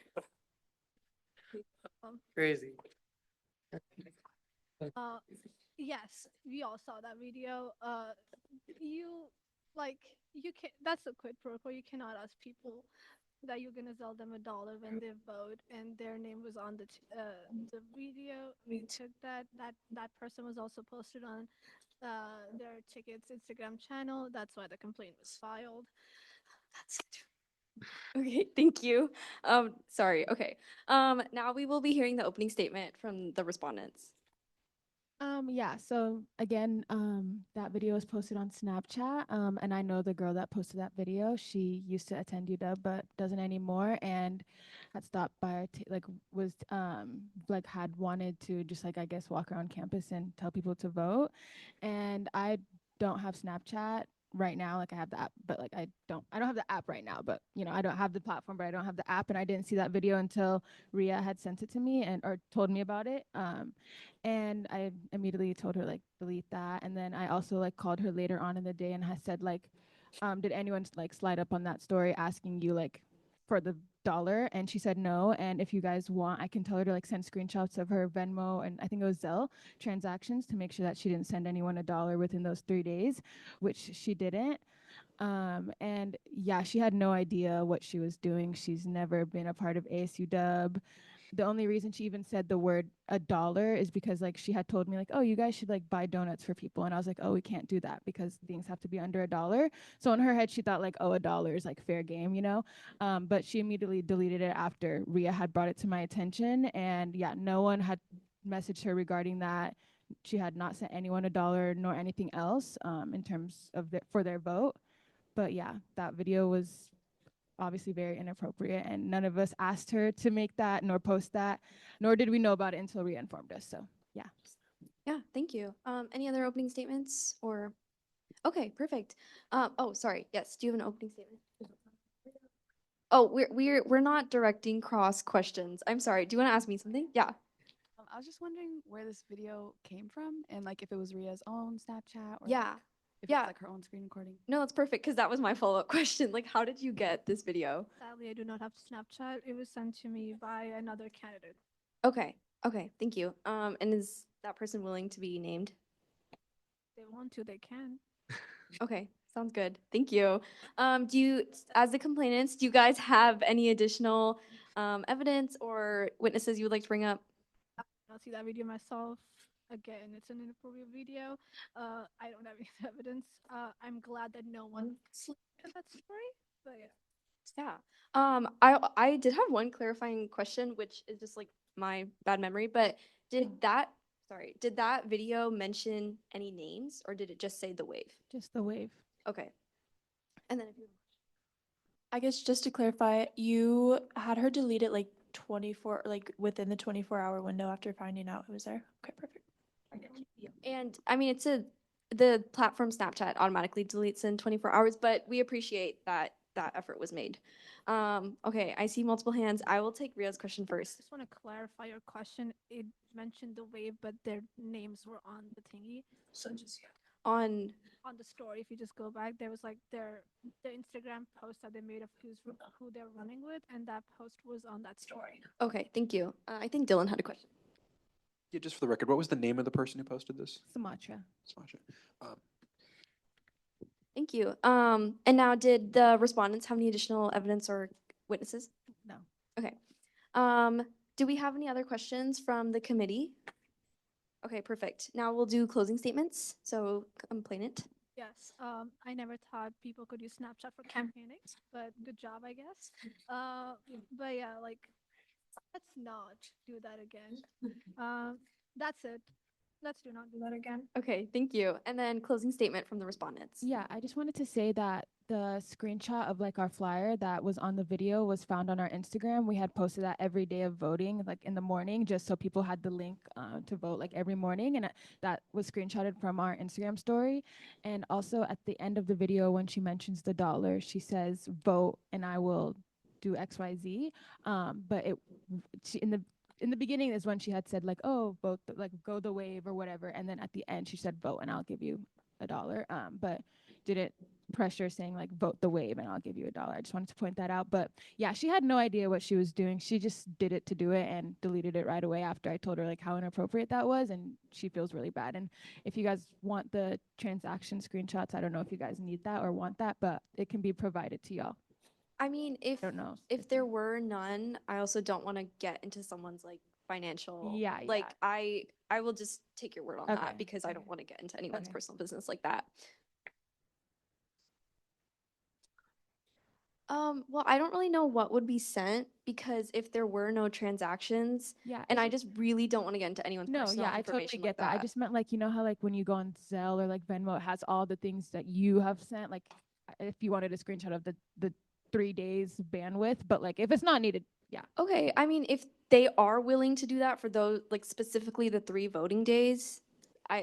Crazy. Yes, we all saw that video. You like you can. That's a quid pro quo. You cannot ask people that you're gonna sell them $1 when they vote, and their name was on the video. We took that. That person was also posted on their tickets Instagram channel. That's why the complaint was filed. That's it. Okay, thank you. Sorry. Okay. Now we will be hearing the opening statement from the respondents. Yeah, so again, that video was posted on Snapchat. And I know the girl that posted that video. She used to attend UW but doesn't anymore, and had stopped by our was like had wanted to just like I guess walk around campus and tell people to vote. And I don't have Snapchat right now. Like I have the app, but like I don't have the app right now, but I don't have the platform, but I don't have the app, and I didn't see that video until Ria had sent it to me or told me about it. And I immediately told her like delete that. And then I also like called her later on in the day and I said like, did anyone like slide up on that story asking you like for the $1? And she said no. And if you guys want, I can tell her to like send screenshots of her Venmo and I think it was Zelle transactions to make sure that she didn't send anyone $1 within those 3 days, which she didn't. And yeah, she had no idea what she was doing. She's never been a part of ASU Dub. The only reason she even said the word $1 is because like she had told me like, oh, you guys should like buy donuts for people. And I was like, oh, we can't do that because things have to be under $1. So in her head, she thought like, oh, $1 is like fair game, But she immediately deleted it after Ria had brought it to my attention. And yeah, no one had messaged her regarding that. She had not sent anyone $1 nor anything else in terms of for their vote. But yeah, that video was obviously very inappropriate, and none of us asked her to make that nor post that, nor did we know about it until Ria informed us. So yeah. Yeah, thank you. Any other opening statements or? Okay, perfect. Oh, sorry. Yes, do you have an opening statement? Oh, we're not directing cross questions. I'm sorry. Do you want to ask me something? Yeah. I was just wondering where this video came from and like if it was Ria's own Snapchat or Yeah. like, if Yeah. it's like her own screen recording. No, that's perfect because that was my follow-up question. Like, how did you get this video? Sadly, I do not have Snapchat. It was sent to me by another candidate. Okay. Okay. Thank you. And is that person willing to be named? If they want to, they can. Okay. Sounds good. Thank you. As the complainants, do you guys have any additional evidence or witnesses you would like to bring up? I'll see that video myself. Again, it's an inappropriate video. I don't have any evidence. I'm glad that no one slept in that story. But yeah. Yeah. I did have one clarifying question, which is just like my bad memory, but did that video mention any names or did it just say the wave? Just the wave. Okay. And then if you I guess just to clarify, you had her delete it like within the 24-hour window after finding out who was there. Okay, perfect. And I mean, the platform Snapchat automatically deletes in 24 hours, but we appreciate that effort was made. Okay, I see multiple hands. I will take Ria's question I first. just want to clarify your question. It mentioned the wave, but their names were on the thingy. So just On the story, if you just go back, there was like their Instagram post that they made of who they're running with, and that post was on that story. Okay, thank you. I think Dylan had a question. Yeah, just for the record, what was the name of the person who posted this? Sumatra. Sasha. Thank you. And now did the respondents have any additional evidence or witnesses? No. Okay. Do we have any other questions from the committee? Okay, perfect. Now we'll do closing statements. So, complainant. Yes. I never thought people could use Snapchat for campaigning, but good job, I guess. But yeah, like, let's not do that again. That's it. Let's not do that again. Okay, thank you. And then closing statement from the respondents. Yeah, I just wanted to say that the screenshot of like our flyer that was on the video was found on our Instagram. We had posted that every day of voting, like in the morning, just so people had the link to vote like every morning. And that was screenshotted from our Instagram story. And also at the end of the video, when she mentions the dollar, she says, vote and I will do XYZ. But in the beginning is when she had said like, oh, vote, like go the wave or whatever. And then at the end, she said, vote and I'll give you $1. But didn't pressure saying like, vote the wave and I'll give you $1. I just wanted to point that out. But yeah, she had no idea what she was doing. She just did it to do it and deleted it right away after I told her like how inappropriate that was. And she feels really bad. And if you guys want the transaction screenshots, I don't know if you guys need that or want that, but it can be provided to y'all. I mean, if I don't know. if there were none, I also don't want to get into someone's like financial. Yeah, Like yeah. I will just take your word on Okay. that because I don't want to get into anyone's Okay. personal business like that. Well, I don't really know what would be sent because if there were no transactions, Yeah. and I just really don't want to get into anyone's No, personal yeah, I totally information get like that. I just meant like, you know how like when you go on Zelle or like Venmo, it has all the things that you have sent, like if you wanted a screenshot of the 3 days bandwidth, but like if it's not needed, yeah. Okay, I mean, if they are willing to do that for those, like specifically the 3 voting days,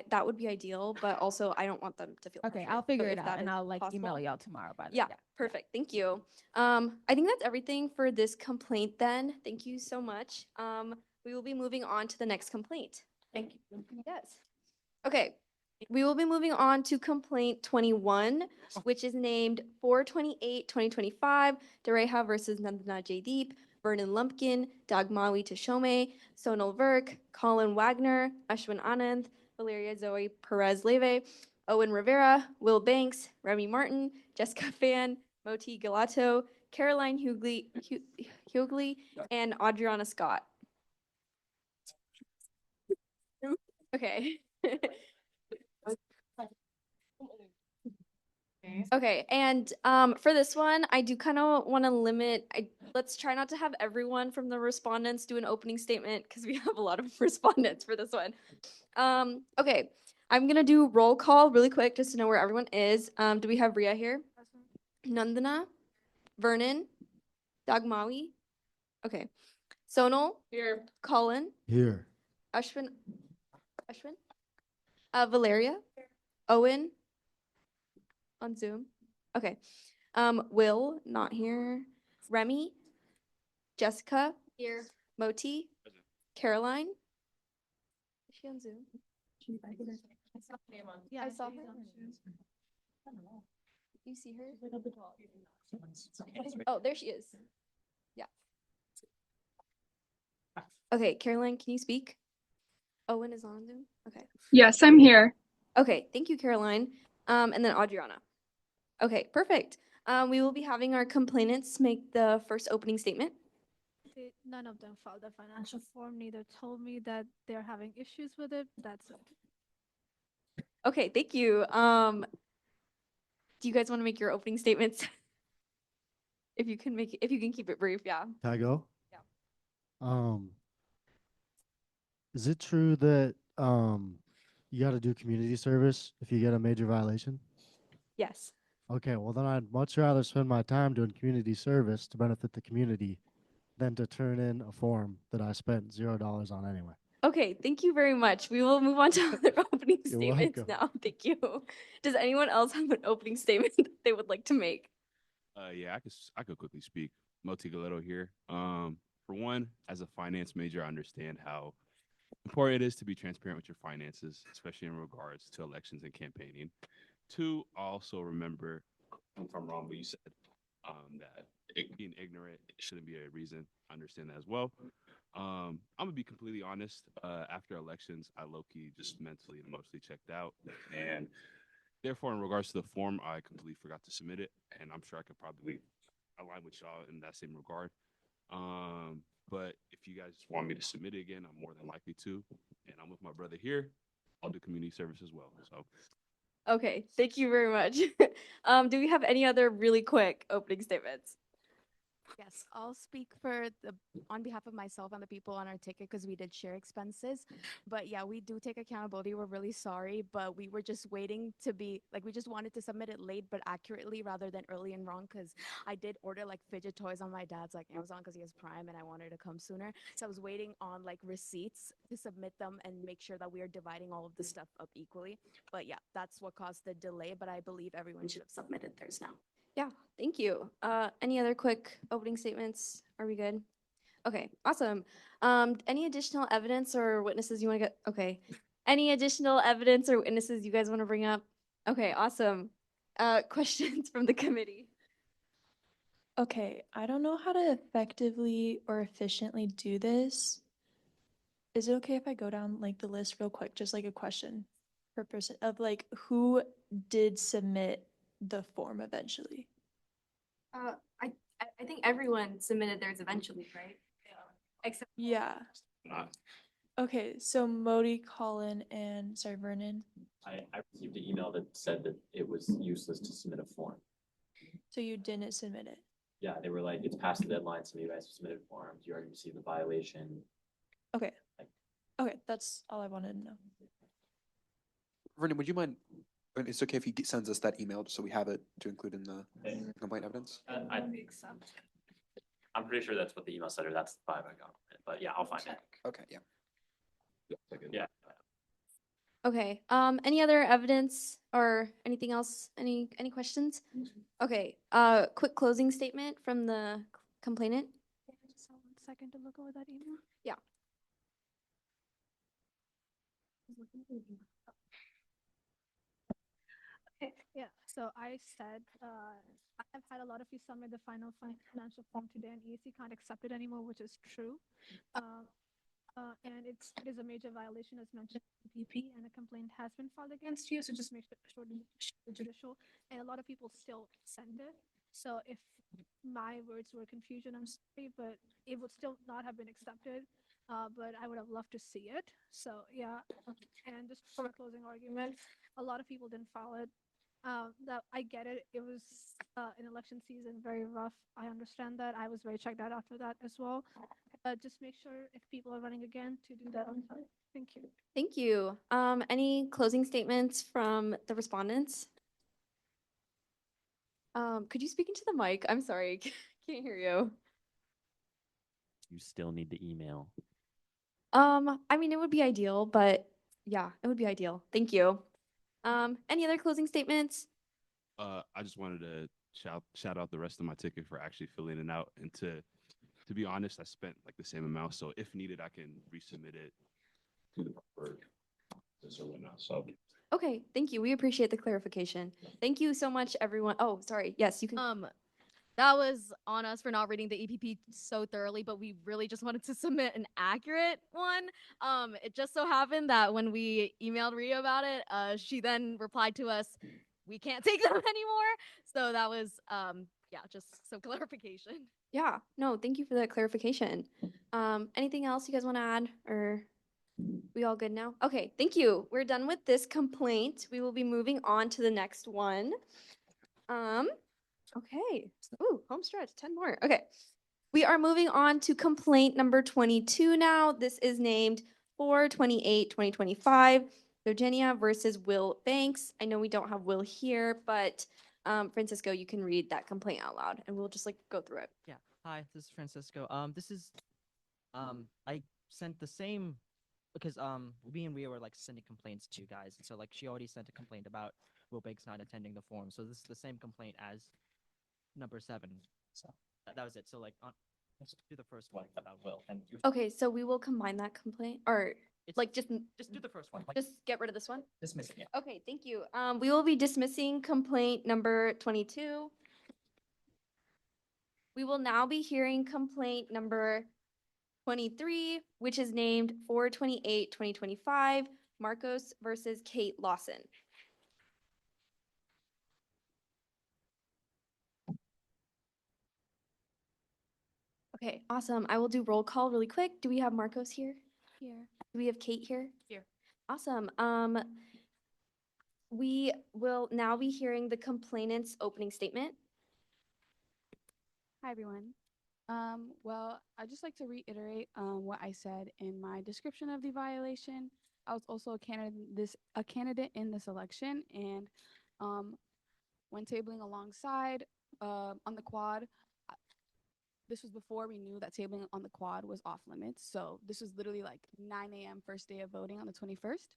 that would be ideal, but also I don't want them to feel Okay, pressured. I'll figure So it if out that and is I'll like email possible. y'all tomorrow about it. Yeah, perfect. Thank you. I think that's everything for this complaint then. Thank you so much. We will be moving on to the next complaint. Thank you. Yes. Okay. We will be moving on to complaint 21, which is named 428-2025, Dereha versus Nandana Jaydeep, Vernon Lumpkin, Dagmawi Tashome, Sonal Virk, Colin Wagner, Ashwin Anand, Valeria Zoe Perez Leve, Owen Rivera, Will Banks, Remy Martin, Jessica Fan, Moti Galato, Caroline Hughley, and Adriana Scott. Okay. Okay, and for this one, I do kind of want to limit. Let's try not to have everyone from the respondents do an opening statement because we have a lot of respondents for this one. Okay, I'm gonna do roll call really quick just to know where everyone is. Do we have Ria here? Nandana, Vernon, Dagmawi. Okay, Sonal here. Colin Here. Ashwin, Valeria, Owen on Zoom. Okay. Will, not here. Remy, Jessica, here. Moti, Caroline. Is she on Zoom? Yeah, I saw her. You see her? Oh, there she is. Yeah. Okay, Caroline, can you speak? Owen is on Zoom? Okay. Yes, I'm here. Okay, thank you, Caroline. And then Adriana. Okay, perfect. We will be having our complainants make the first opening statement. None of them filed a financial form, neither told me that they're having issues with it. That's it. Okay, thank you. Do you guys want to make your opening statements? If you can keep it brief, yeah. Can I go? Yeah. Is it true that you got to do community service if you get a major violation? Yes. Okay, well then I'd much rather spend my time doing community service to benefit the community than to turn in a form that I spent $0 on anyway. Okay, thank you very much. We will move on to other opening You're statements welcome. now. Thank you. Does anyone else have an opening statement that they would like to make? Yeah, I could quickly speak. Moti Galeto here. For one, as a finance major, I understand how important it is to be transparent with your finances, especially in regards to elections and campaigning. Two, I also remember, if I'm wrong, but you said that being ignorant shouldn't be a reason. I understand that as well. I'm gonna be completely honest. After elections, I low-key just mentally and emotionally checked out, and therefore, in regards to the form, I completely forgot to submit it, and I'm sure I could probably align with y'all in that same regard. But if you guys want me to submit it again, I'm more than likely to, and I'm with my brother here. I'll do community service as well. So, Okay, thank you very much. Do we have any other really quick opening statements? Yes, I'll speak on behalf of myself and the people on our ticket because we did share expenses. But yeah, we do take accountability. We're really sorry, but we were just waiting to be like we just wanted to submit it late but accurately rather than early and wrong because I did order like fidget toys on my dad's like Amazon because he has Prime and I wanted to come sooner. So I was waiting on like receipts to submit them and make sure that we are dividing all of the stuff up equally. But yeah, that's what caused the delay. But I believe everyone should have submitted theirs now. Yeah, thank you. Any other quick opening statements? Are we good? Okay, awesome. Any additional evidence or witnesses you want to get? Okay. Any additional evidence or witnesses you guys want to bring up? Okay, awesome. Questions from the committee? Okay, I don't know how to effectively or efficiently do this. Is it okay if I go down like the list real quick, just like a question per person of like who did submit the form eventually? I think everyone submitted theirs eventually, right? Except Yeah. Okay, so Modi, Colin, and sorry, Vernon. I received an email that said that it was useless to submit a form. So you didn't submit it. Yeah, they were like, it's past the deadline, some of you guys submitted forms, you already received the violation. Okay. Okay, that's all I wanted to know. Vernon, would you mind? It's okay if he sends us that email so we have it to include in the complaint evidence. I'm pretty sure that's what the email said, or that's the vibe I got. But yeah, I'll find it. Okay, yeah. Yeah. Okay. Any other evidence or anything else? Any questions? Okay. Quick closing statement from the complainant. Just 1 second to look over that email. Yeah. Okay, yeah. So I said I have had a lot of you submit the final financial form today, and EAC can't accept it anymore, which is true. And it is a major violation as mentioned in PP, and a complaint has been filed against you. So just make sure the judicial, and a lot of people still send it. So if my words were confusion, I'm sorry, but it would still not have been accepted. But I would have loved to see it. So yeah, and just for a closing argument, a lot of people didn't file it. That I get it. It was an election season, very rough. I understand that. I was very checked out after that as well. Just make sure if people are running again to do that on time. Thank you. Thank you. Any closing statements from the respondents? Could you speak into the mic? I'm sorry, can't hear you. You still need the email. I mean, it would be ideal, but yeah, it would be ideal. Thank you. Any other closing statements? I just wanted to shout out the rest of my ticket for actually filling it out, and to be honest, I spent like the same amount, so if needed, I can resubmit it to the proper or whatnot. So Okay, thank you. We appreciate the clarification. Thank you so much, everyone. Oh, sorry. Yes, you can. That was on us for not reading the EPP so thoroughly, but we really just wanted to submit an accurate one. It just so happened that when we emailed Rhea about it, she then replied to us, we can't take them anymore. So that was yeah, just some clarification. Yeah, no, thank you for that clarification. Anything else you guys want to add, or we all good now? Okay, thank you. We're done with this complaint. We will be moving on to the next one. Okay. Ooh, home stretch, 10 more. Okay. We are moving on to complaint number 22 now. This is named 4/28/2025, Virginia versus Will Banks. I know we don't have Will here, but Francisco, you can read that complaint out loud and we'll just like go through it. Yeah. Hi, this is Francisco. This is I sent the same because me and Rhea were like sending complaints to you guys. So like she already sent a complaint about Will Banks not attending the forum. So this is the same complaint as number 7. So that was it. So like let's do the first one about Will. And Okay, so we will combine that complaint or like just do the first one. Like, just get rid of this one. dismissing it. Okay, thank you. We will be dismissing complaint number 22. We will now be hearing complaint number 23, which is named 4/28/2025, Marcos versus Kate Lawson. Okay, awesome. I will do roll call really quick. Do we have Marcos here? Here. Do we have Kate here? Here. Awesome. We will now be hearing the complainant's opening statement. Hi, everyone. Well, I'd just like to reiterate what I said in my description of the violation. I was also a candidate in this election, and when tabling alongside on the quad, this was before we knew that tabling on the quad was off limits. So this was literally like 9 a.m. first day of voting on the 21st.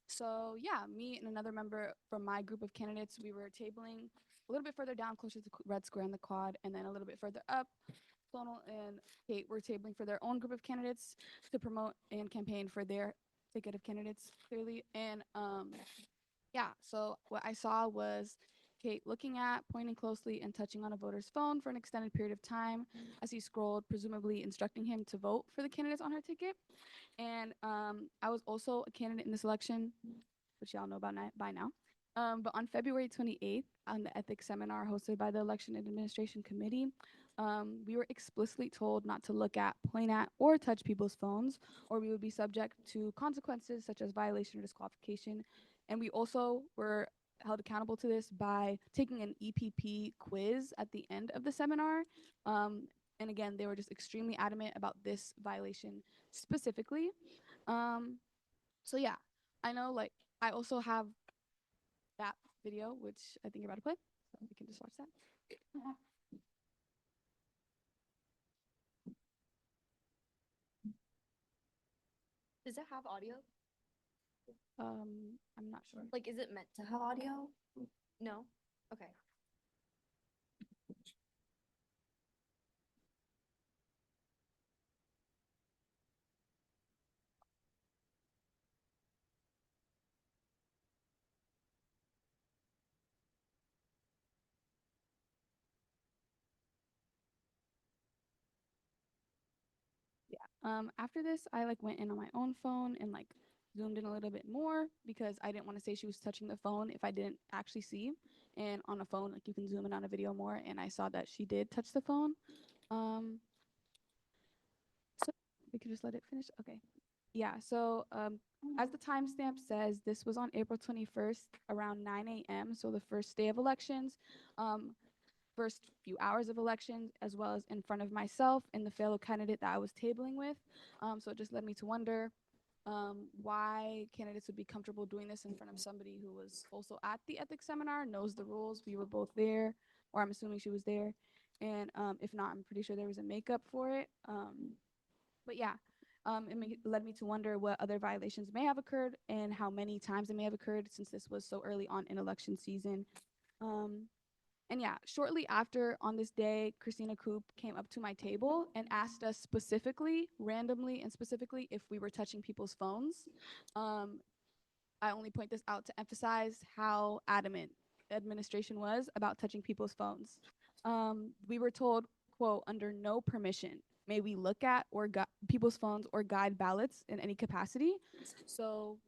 So yeah, me and another member from my group of candidates, we were tabling a little bit further down, closer to Red Square on the quad, and then a little bit further up, Clonal and Kate were tabling for their own group of candidates to promote and campaign for their ticket of candidates, clearly. And yeah, so what I saw was Kate looking at, pointing closely, and touching on a voter's phone for an extended period of time as he scrolled, presumably instructing him to vote for the candidates on her ticket. And I was also a candidate in this election, which y'all know about by now. But on February 28th, on the ethics seminar hosted by the Election Administration Committee, we were explicitly told not to look at, point at, or touch people's phones, or we would be subject to consequences such as violation or disqualification. And we also were held accountable to this by taking an EPP quiz at the end of the seminar. And again, they were just extremely adamant about this violation specifically. So yeah, I know like I also have that video, which I think you're about to play. So we can just watch that. Does it have audio? I'm not sure. Like, is it meant to have audio? No? Okay. After this, I like went in on my own phone and like zoomed in a little bit more because I didn't want to say she was touching the phone if I didn't actually see. And on a phone, like you can zoom in on a video more, and I saw that she did touch the phone. So we could just let it finish. Okay. Yeah. So as the timestamp says, this was on April 21st around 9 a.m. So the first day of elections. First few hours of elections, as well as in front of myself and the fellow candidate that I was tabling with. So it just led me to wonder why candidates would be comfortable doing this in front of somebody who was also at the ethics seminar, knows the rules. We were both there, or I'm assuming she was there. And if not, I'm pretty sure there was a makeup for it. But yeah, it led me to wonder what other violations may have occurred and how many times they may have occurred since this was so early on in election season. And yeah, shortly after on this day, Christina Koop came up to my table and asked us specifically, randomly and specifically, if we were touching people's phones. I only point this out to emphasize how adamant administration was about touching people's phones. We were told, quote, under no permission may we look at or people's phones or guide ballots in any capacity. So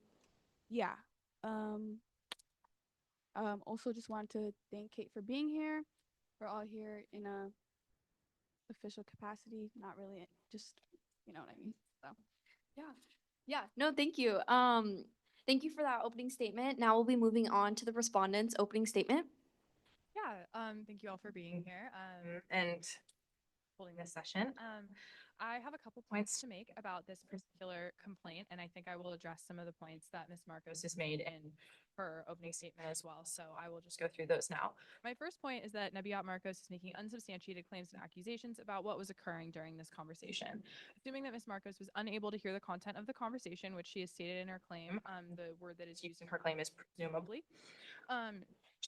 yeah. Also, just wanted to thank Kate for being here. We're all here in a official capacity, not really, just you know what I mean. So, Yeah. Yeah. No, thank you. Thank you for that opening statement. Now we'll be moving on to the respondents' opening statement. Yeah, thank you all for being here and holding this session. I have a couple points to make about this particular complaint, and I think I will address some of the points that Ms. Marcos has made in her opening statement as well. So I will just go through those now. My first point is that Nebiat Marcos is making unsubstantiated claims and accusations about what was occurring during this conversation. Assuming that Ms. Marcos was unable to hear the content of the conversation, which she has stated in her claim, the word that is used in her claim is presumably.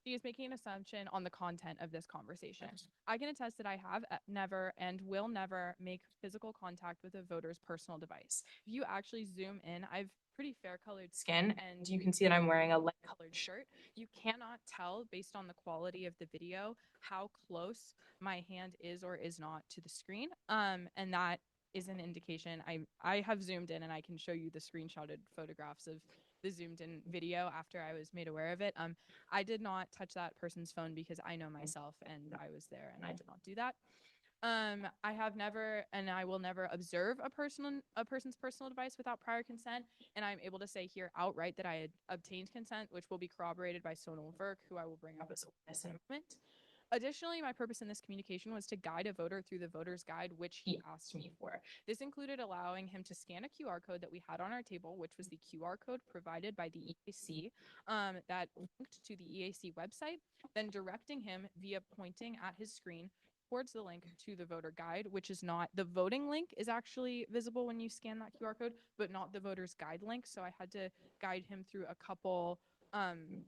She is making an assumption on the content of this conversation. I can attest that I have never and will never make physical contact with a voter's personal device. If you actually zoom in, I've pretty fair colored skin and you can see that I'm wearing a light colored shirt. You cannot tell based on the quality of the video how close my hand is or is not to the screen. And that is an indication. I have zoomed in and I can show you the screenshotted photographs of the zoomed in video after I was made aware of it. I did not touch that person's phone because I know myself and I was there and I did not do that. I have never and I will never observe a person's personal device without prior consent, and I'm able to say here outright that I had obtained consent, which will be corroborated by Sonal Verk, who I will bring up as a witness in a moment. Additionally, my purpose in this communication was to guide a voter through the voter's guide, which he asked me for. This included allowing him to scan a QR code that we had on our table, which was the QR code provided by the EAC that linked to the EAC website, then directing him via pointing at his screen towards the link to the voter guide, which is not the voting link is actually visible when you scan that QR code, but not the voter's guide link. So I had to guide him through a couple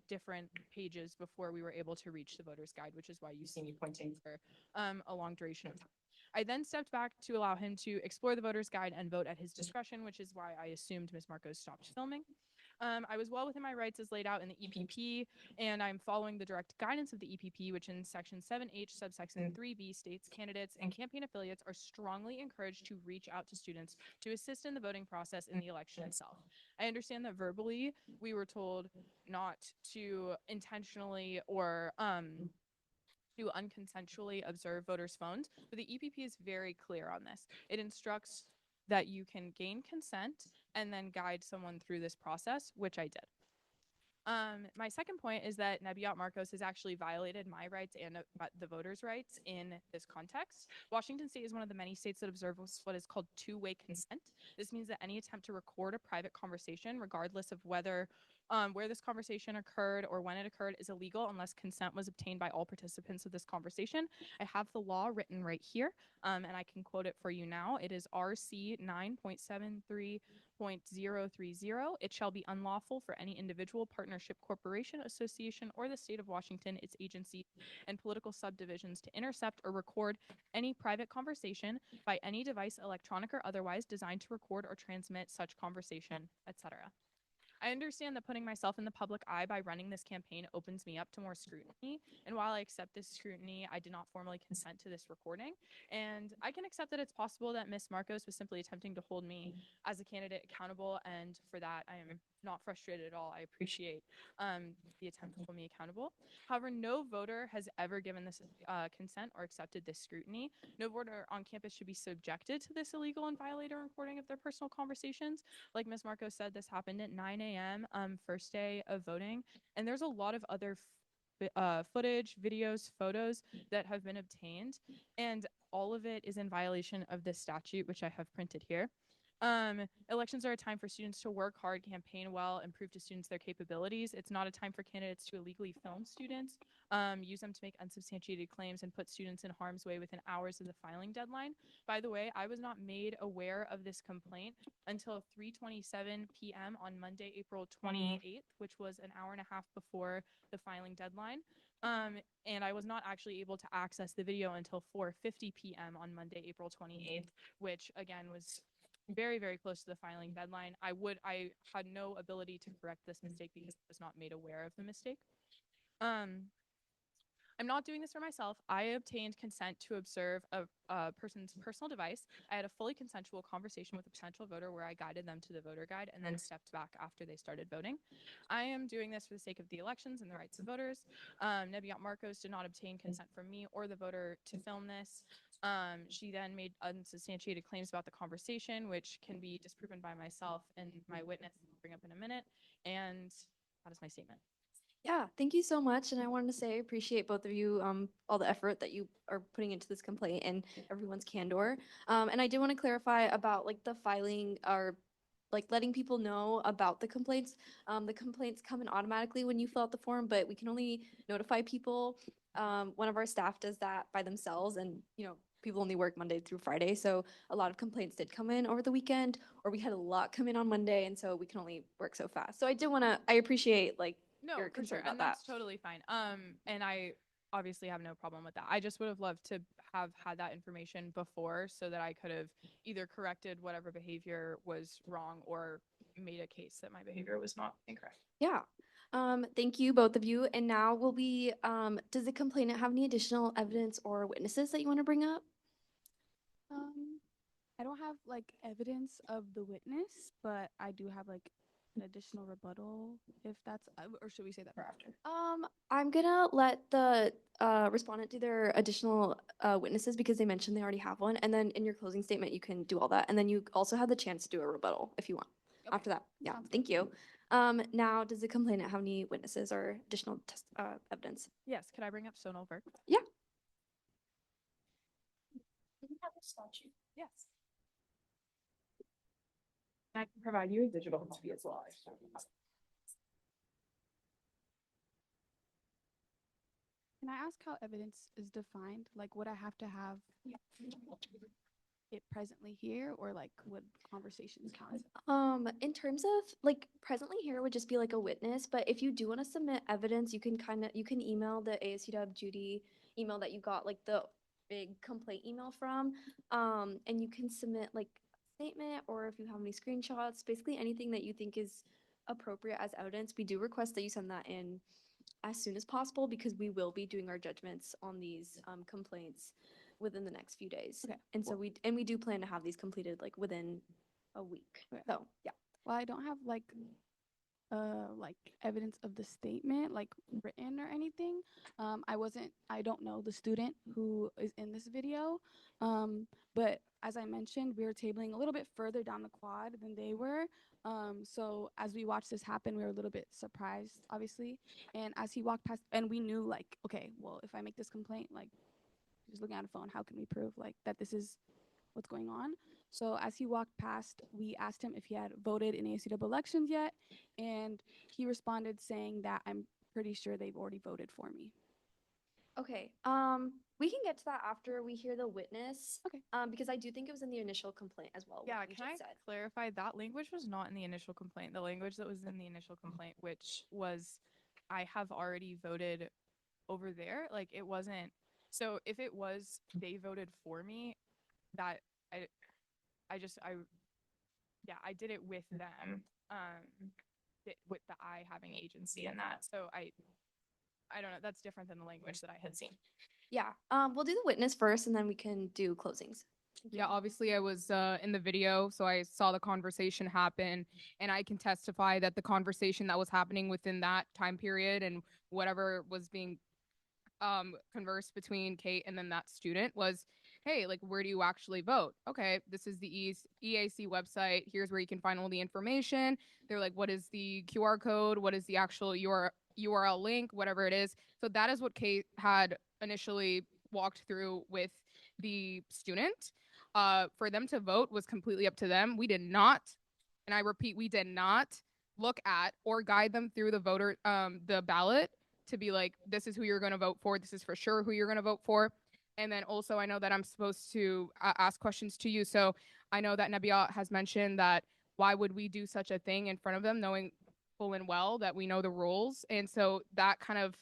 different pages before we were able to reach the voter's guide, which is why you see me pointing for a long duration of time. I then stepped back to allow him to explore the voter's guide and vote at his discretion, which is why I assumed Ms. Marcos stopped filming. I was well within my rights as laid out in the EPP, and I'm following the direct guidance of the EPP, which in Section 7H, subsection 3B states candidates and campaign affiliates are strongly encouraged to reach out to students to assist in the voting process in the election itself. I understand that verbally we were told not to intentionally or to unconsensually observe voters' phones, but the EPP is very clear on this. It instructs that you can gain consent and then guide someone through this process, which I did. My second point is that Nebiat Marcos has actually violated my rights and the voters' rights in this context. Washington State is one of the many states that observes what is called two-way consent. This means that any attempt to record a private conversation, regardless of whether where this conversation occurred or when it occurred, is illegal unless consent was obtained by all participants of this conversation. I have the law written right here, and I can quote it for you now. It is RC 9.73.030. It shall be unlawful for any individual, partnership, corporation, association, or the state of Washington, its agencies, and political subdivisions to intercept or record any private conversation by any device, electronic or otherwise, designed to record or transmit such conversation, etc. I understand that putting myself in the public eye by running this campaign opens me up to more scrutiny. And while I accept this scrutiny, I did not formally consent to this recording. And I can accept that it's possible that Ms. Marcos was simply attempting to hold me as a candidate accountable. And for that, I am not frustrated at all. I appreciate the attempt to hold me accountable. However, no voter has ever given this consent or accepted this scrutiny. No voter on campus should be subjected to this illegal and violated recording of their personal conversations. Like Ms. Marcos said, this happened at 9 a.m. First day of voting, and there's a lot of other footage, videos, photos that have been obtained, and all of it is in violation of this statute, which I have printed here. Elections are a time for students to work hard, campaign well, and prove to students their capabilities. It's not a time for candidates to illegally film students, use them to make unsubstantiated claims, and put students in harm's way within hours of the filing deadline. By the way, I was not made aware of this complaint until 3:27 p.m. on Monday, April 28th, which was an hour and a half before the filing deadline. And I was not actually able to access the video until 4:50 p.m. on Monday, April 28th, which again was very, very close to the filing deadline. I had no ability to correct this mistake because I was not made aware of the mistake. I'm I'm not doing this for myself. I obtained consent to observe a person's personal device. I had a fully consensual conversation with a potential voter where I guided them to the voter guide and then stepped back after they started voting. I am doing this for the sake of the elections and the rights of voters. Nebiat Marcos did not obtain consent from me or the voter to film this. She then made unsubstantiated claims about the conversation, which can be disproven by myself and my witness I'll bring up in a minute. And that is my statement. Yeah, thank you so much. And I wanted to say I appreciate both of you, all the effort that you are putting into this complaint and everyone's candor. And I did want to clarify about like the filing or like letting people know about the complaints. The complaints come in automatically when you fill out the form, but we can only notify people. One of our staff does that by themselves, and people only work Monday through Friday, so a lot of complaints did come in over the weekend, or we had a lot come in on Monday, and so we can only work so fast. So I appreciate like No, your for concern sure, about and that. that's totally fine. And I obviously have no problem with that. I just would have loved to have had that information before so that I could have either corrected whatever behavior was wrong or made a case that my behavior was not incorrect. Yeah. Thank you, both of you. And now does the complainant have any additional evidence or witnesses that you want to bring up? I don't have like evidence of the witness, but I do have like an additional rebuttal if that's, or should we say that for after? I'm gonna let the respondent do their additional witnesses because they mentioned they already have one. And then in your closing statement, you can do all that. And then you also have the chance to do a rebuttal if you want after that. Yeah, thank you. Now, does the complainant have any witnesses or additional evidence? Yes, could I bring up Sonal Verk? Yeah. Do we have a statue? Yes. I can provide you a digital copy as well. Can I ask how evidence is defined? Like, would I have to have it presently here, or like would conversations count as In terms of like presently here would just be like a witness, but if you do want to submit evidence, you can email the ASUW Judy email that you got like the big complaint email from, and you can submit like a statement or if you have any screenshots, basically anything that you think is appropriate as evidence. We do request that you send that in as soon as possible because we will be doing our judgments on these complaints within the next few days. Okay. And so we do plan to have these completed like within a week. Okay. So yeah. Well, I don't have like evidence of the statement like written or anything. I don't know the student who is in this video. But as I mentioned, we were tabling a little bit further down the quad than they were. So as we watched this happen, we were a little bit surprised, obviously. And as he walked past, and we knew like, okay, well, if I make this complaint, like just looking at a phone, how can we prove like that this is what's going on? So as he walked past, we asked him if he had voted in ASUW elections yet, and he responded saying that I'm pretty sure they've already voted for me. Okay. We can get to that after we hear the witness. Okay. Because I do think it was in the initial complaint as well. Yeah, what you can I just said. clarify that language was not in the initial complaint. The language that was in the initial complaint, which was, I have already voted over there. Like it wasn't. So if it was they voted for me, that I did it with them. With the I having agency in that. So I don't know. That's different than the language that I had seen. Yeah. We'll do the witness first and then we can do closings. Yeah, obviously I was in the video, so I saw the conversation happen, and I can testify that the conversation that was happening within that time period and whatever was being conversed between Kate and then that student was, hey, like, where do you actually vote? Okay, this is the EAC website. Here's where you can find all the information. They're like, what is the QR code? What is the actual URL link? Whatever it is. So that is what Kate had initially walked through with the student. For them to vote was completely up to them. We did not, and I repeat, we did not look at or guide them through the ballot to be like, this is who you're going to vote for. This is for sure who you're going to vote for. And then also, I know that I'm supposed to ask questions to you. So I know that Nebia has mentioned that why would we do such a thing in front of them, knowing full and well that we know the rules. And so that kind of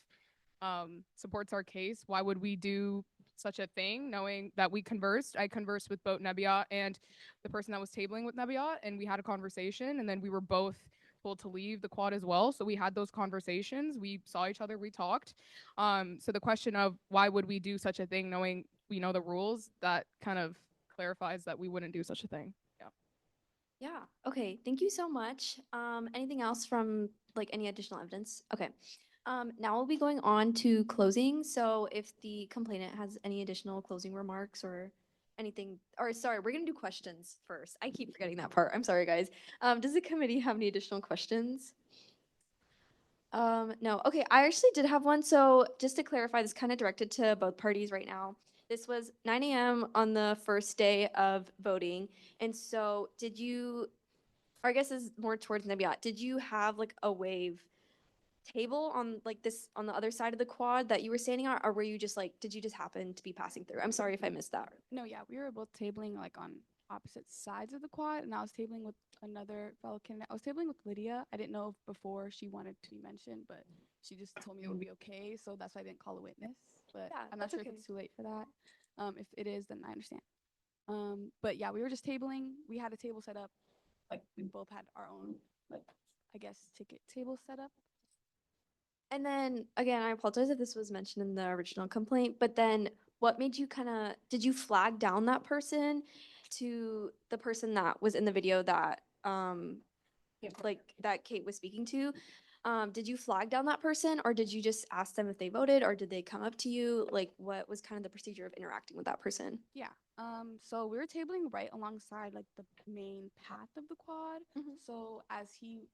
supports our case. Why would we do such a thing, knowing that I conversed with both Nebia and the person that was tabling with Nebia, and we had a conversation, and then we were both told to leave the quad as well. So we had those conversations. We saw each other. We talked. So the question of why would we do such a thing, knowing we know the rules, that kind of clarifies that we wouldn't do such a thing. Yeah. Yeah. Okay. Thank you so much. Anything else from like any additional evidence? Okay. Now we'll be going on to closing. So if the complainant has any additional closing remarks or anything, or sorry, we're gonna do questions first. I keep forgetting that part. I'm sorry, guys. Does the committee have any additional questions? No. Okay, I actually did have one. So just to clarify, this kind of directed to both parties right now. This was 9 a.m. on the first day of voting. And so did you, or I guess this is more towards Nebiat, did you have like a wave table on like this on the other side of the quad that you were standing on, or were you just like, did you just happen to be passing through? I'm sorry if I missed that. No, yeah, we were both tabling like on opposite sides of the quad, and I was tabling with another fellow candidate. I was tabling with Lydia. I didn't know if before she wanted to be mentioned, but she just told me it would be okay, so that's why I didn't call a witness. But Yeah, I'm not that's sure okay. if it's too late for that. If it is, then I understand. But yeah, we were just tabling. We had a table set up. Like we both had our own, like I guess, ticket table set up. And then again, I apologize if this was mentioned in the original complaint, but then what made you kind of, did you flag down that person to the person that was in the video that like that Kate was speaking to? Did you flag down that person, or did you just ask them if they voted, or did they come up to you? Like what was kind of the procedure of interacting with that person? Yeah. So we were tabling right alongside like the main path of the quad. So as he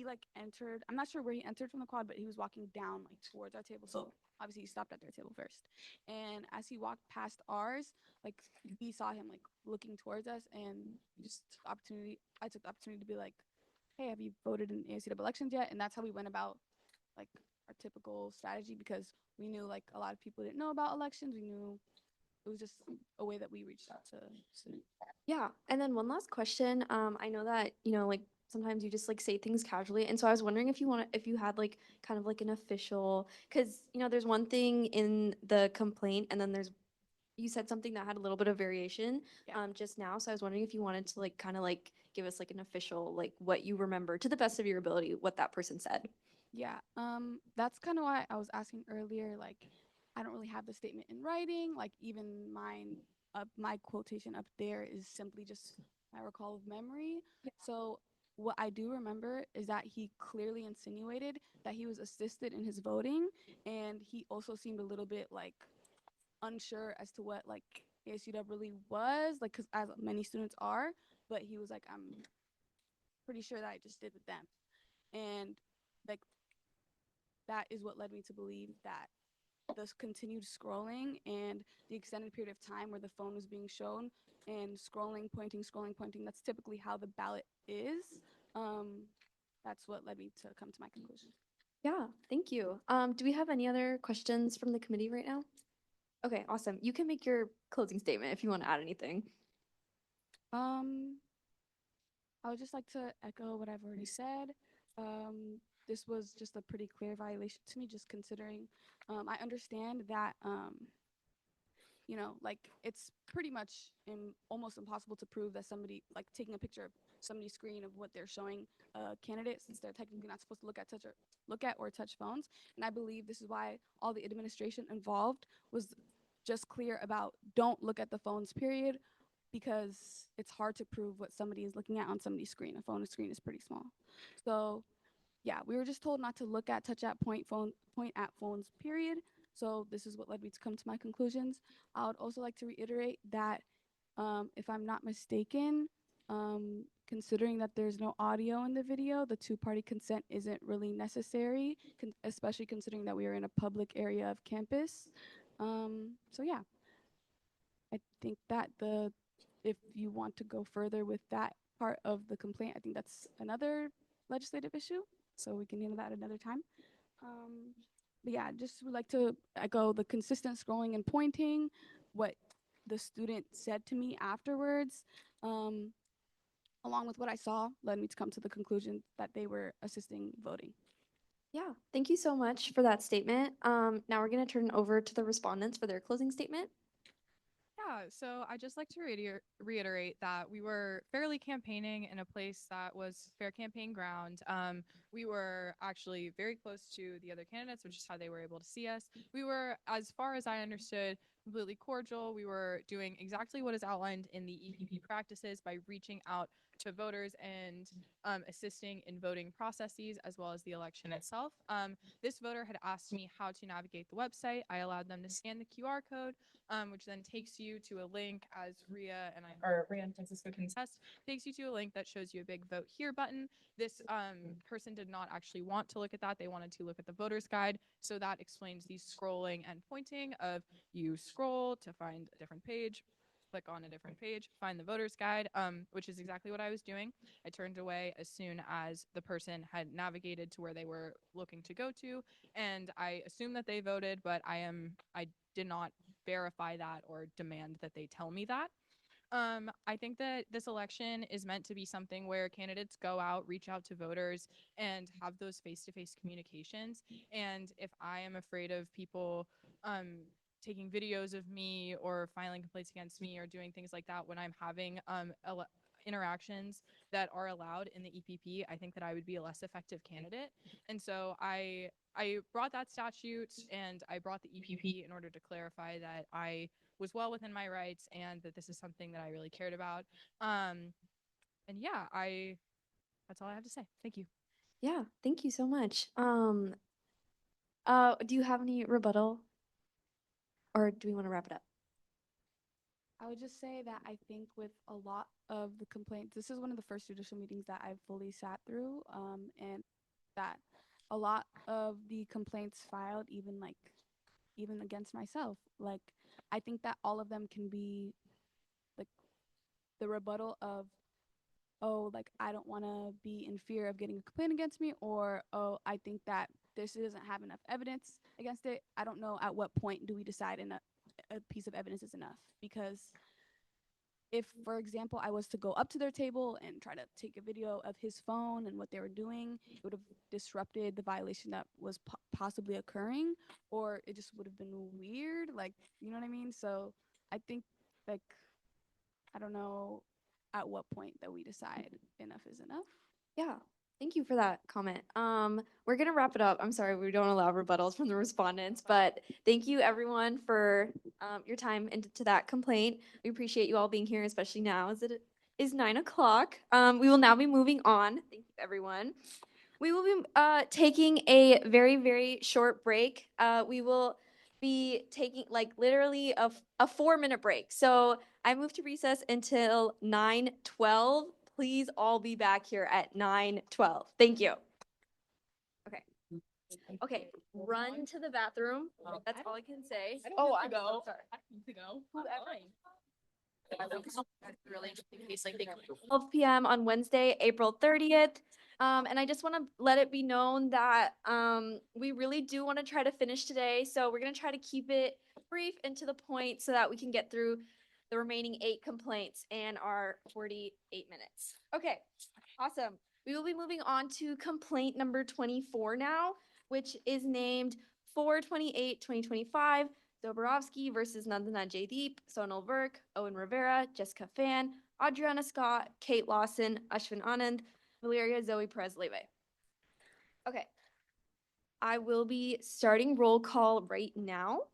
like entered, I'm not sure where he entered from the quad, but he was walking down like towards our table. So obviously he stopped at their table first. And as he walked past ours, like we saw him like looking towards us, and just opportunity I took the opportunity to be like, hey, have you voted in ASCW elections yet? And that's how we went about like our typical strategy, because we knew like a lot of people didn't know about elections. We knew it was just a way that we reached out to students. Yeah. And then one last question. I know that, like sometimes you just like say things casually. And so I was wondering if you had like kind of like an official, because, there's one thing in the complaint and then you said something that had a little bit of variation just now. So I was wondering if you wanted to like kind of like give us like an official, like what you remember to the best of your ability, what that person said. Yeah, that's kind of why I was asking earlier. Like, I don't really have the statement in writing. Like, even my quotation up there is simply just my recall of memory. So, what I do remember is that he clearly insinuated that he was assisted in his voting, and he also seemed a little bit like unsure as to what like ASUW really was, like, because as many students are. But he was like, I'm pretty sure that I just did with them, and like that is what led me to believe that the continued scrolling and the extended period of time where the phone was being shown and scrolling, pointing, that's typically how the ballot is. That's what led me to come to my conclusion. Yeah, thank you. Do we have any other questions from the committee right now? Okay, awesome. You can make your closing statement if you want to add anything. I would just like to echo what I've already said. This was just a pretty clear violation to me, just considering I understand that like it's pretty much almost impossible to prove that somebody like taking a picture of somebody's screen of what they're showing a candidate, since they're technically not supposed to look at or touch phones. And I believe this is why all the administration involved was just clear about don't look at the phones, period, because it's hard to prove what somebody is looking at on somebody's screen. A phone screen is pretty small. So yeah, we were just told not to look at, touch at, point at phones, period. So this is what led me to come to my conclusions. I would also like to reiterate that if I'm not mistaken, considering that there's no audio in the video, the two-party consent isn't really necessary, especially considering that we are in a public area of campus. So yeah, I think that if you want to go further with that part of the complaint, I think that's another legislative issue. So we can handle that another time. But yeah, just would like to echo the consistent scrolling and pointing, what the student said to me afterwards, along with what I saw, led me to come to the conclusion that they were assisting voting. Yeah, thank you so much for that statement. Now we're going to turn it over to the respondents for their closing statement. Yeah, so I just like to reiterate that we were fairly campaigning in a place that was fair campaign ground. We were actually very close to the other candidates, which is how they were able to see us. We were, as far as I understood, completely cordial. We were doing exactly what is outlined in the EPP practices by reaching out to voters and assisting in voting processes as well as the election itself. This voter had asked me how to navigate the website. I allowed them to scan the QR code, which then takes you to a link, as Rhea and Francisco can attest, takes you to a link that shows you a big vote here button. This person did not actually want to look at that. They wanted to look at the voter's guide. So that explains the scrolling and pointing of you scroll to find a different page, click on a different page, find the voter's guide, which is exactly what I was doing. I turned away as soon as the person had navigated to where they were looking to go to, and I assumed that they voted, but I did not verify that or demand that they tell me that. I think that this election is meant to be something where candidates go out, reach out to voters, and have those face-to-face communications. And if I am afraid of people taking videos of me or filing complaints against me or doing things like that when I'm having interactions that are allowed in the EPP, I think that I would be a less effective candidate. And so I brought that statute and I brought the EPP in order to clarify that I was well within my rights and that this is something that I really cared about. And yeah, that's all I have to say. Thank you. Yeah, thank you so much. Do you have any rebuttal? Or do we want to wrap it up? I would just say that I think with a lot of the complaints, this is one of the first judicial meetings that I've fully sat through, and that a lot of the complaints filed, even against myself, like I think that all of them can be like the rebuttal of, oh, like I don't want to be in fear of getting a complaint against me, or oh, I think that this doesn't have enough evidence against it. I don't know at what point do we decide a piece of evidence is enough, because if, for example, I was to go up to their table and try to take a video of his phone and what they were doing, it would have disrupted the violation that was possibly occurring, or it just would have been weird. Like, you know what I mean? So I think, like, I don't know at what point that we decide enough is enough. Yeah, thank you for that comment. We're gonna wrap it up. I'm sorry, we don't allow rebuttals from the respondents, but thank you everyone for your time into that complaint. We appreciate you all being here, especially now as it is 9 o'clock. We will now be moving on. Thank you, everyone. We will be taking a very, very short break. We will be taking like literally a 4-minute break. So I move to recess until 9:12. Please all be back here at 9:12. Thank you. Okay. Okay, run to the bathroom. That's all I can say. Oh, I'm so sorry. I need to go. Really, in case like 12 p.m. on Wednesday, April 30th. And I just want to let it be known that we really do want to try to finish today. So we're going to try to keep it brief and to the point so that we can get through the remaining 8 complaints in our 48 minutes. Okay, awesome. We will be moving on to complaint number 24 now, which is named 4/28/2025. Dobrovsky versus Nandana Jaydeep, Sonal Virk, Owen Rivera, Jessica Fan, Adriana Scott, Kate Lawson, Ashwin Anand, Valeria Zoe Perez Leve. Okay. I will be starting roll call right now.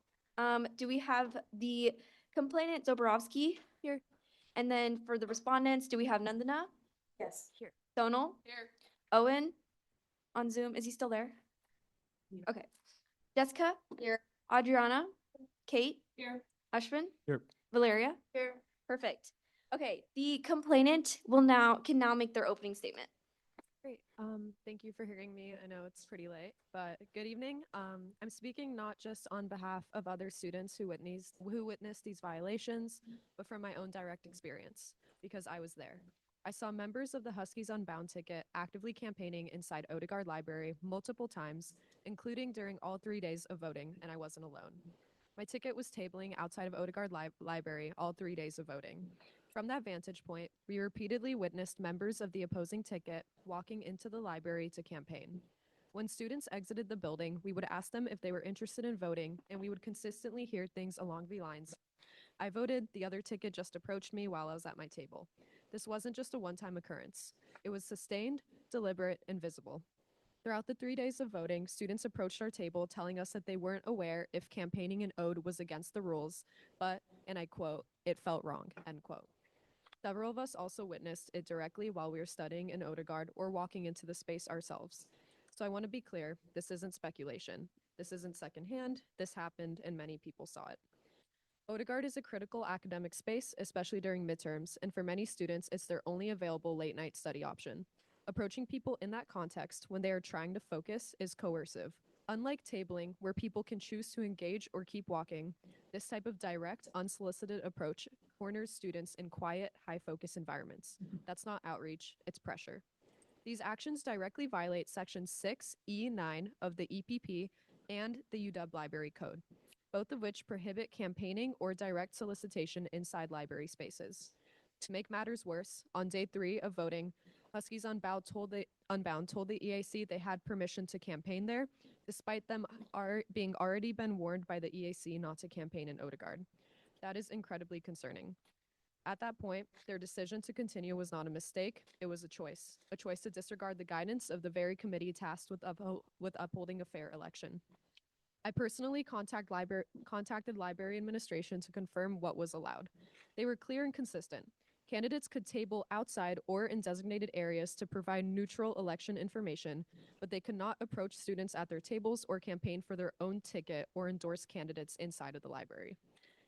Do we have the complainant Dobrovsky here? And then for the respondents, do we have Nandana? Yes. Here. Sonal? Here. Owen? On Zoom. Is he still there? Okay. Jessica? Here. Adriana? Kate? Here. Ashwin? Here. Valeria? Here. Perfect. Okay, the complainant can now make their opening statement. Great. Thank you for hearing me. I know it's pretty late, but good evening. I'm speaking not just on behalf of other students who witnessed these violations, but from my own direct experience, because I was there. I saw members of the Huskies Unbound ticket actively campaigning inside Odegaard Library multiple times, including during all 3 days of voting, and I wasn't alone. My ticket was tabling outside of Odegaard Library all 3 days of voting. From that vantage point, we repeatedly witnessed members of the opposing ticket walking into the library to campaign. When students exited the building, we would ask them if they were interested in voting, and we would consistently hear things along the lines, I voted, the other ticket just approached me while I was at my table. This wasn't just a one-time occurrence. It was sustained, deliberate, and visible. Throughout the 3 days of voting, students approached our table telling us that they weren't aware if campaigning in Ode was against the rules, but, and I quote, it felt wrong, end quote. Several of us also witnessed it directly while we were studying in Odegaard or walking into the space ourselves. So I want to be clear, this isn't speculation. This isn't secondhand, this happened and many people saw it. Odegaard is a critical academic space, especially during midterms, and for many students, it's their only available late night study option. Approaching people in that context when they are trying to focus is coercive. Unlike tabling, where people can choose to engage or keep walking, this type of direct, unsolicited approach corners students in quiet, high focus environments. That's not outreach, it's pressure. These actions directly violate Section 6E9 of the EPP and the UW Library Code, both of which prohibit campaigning or direct solicitation inside library spaces. To make matters worse, on day 3 of voting, Huskies Unbound told the EAC they had permission to campaign there, despite them being already been warned by the EAC not to campaign in Odegaard. That is incredibly concerning. At that point, their decision to continue was not a mistake, it was a choice to disregard the guidance of the very committee tasked with upholding a fair election. I personally contacted library administration to confirm what was allowed. They were clear and consistent. Candidates could table outside or in designated areas to provide neutral election information, but they could not approach students at their tables or campaign for their own ticket or endorse candidates inside of the library.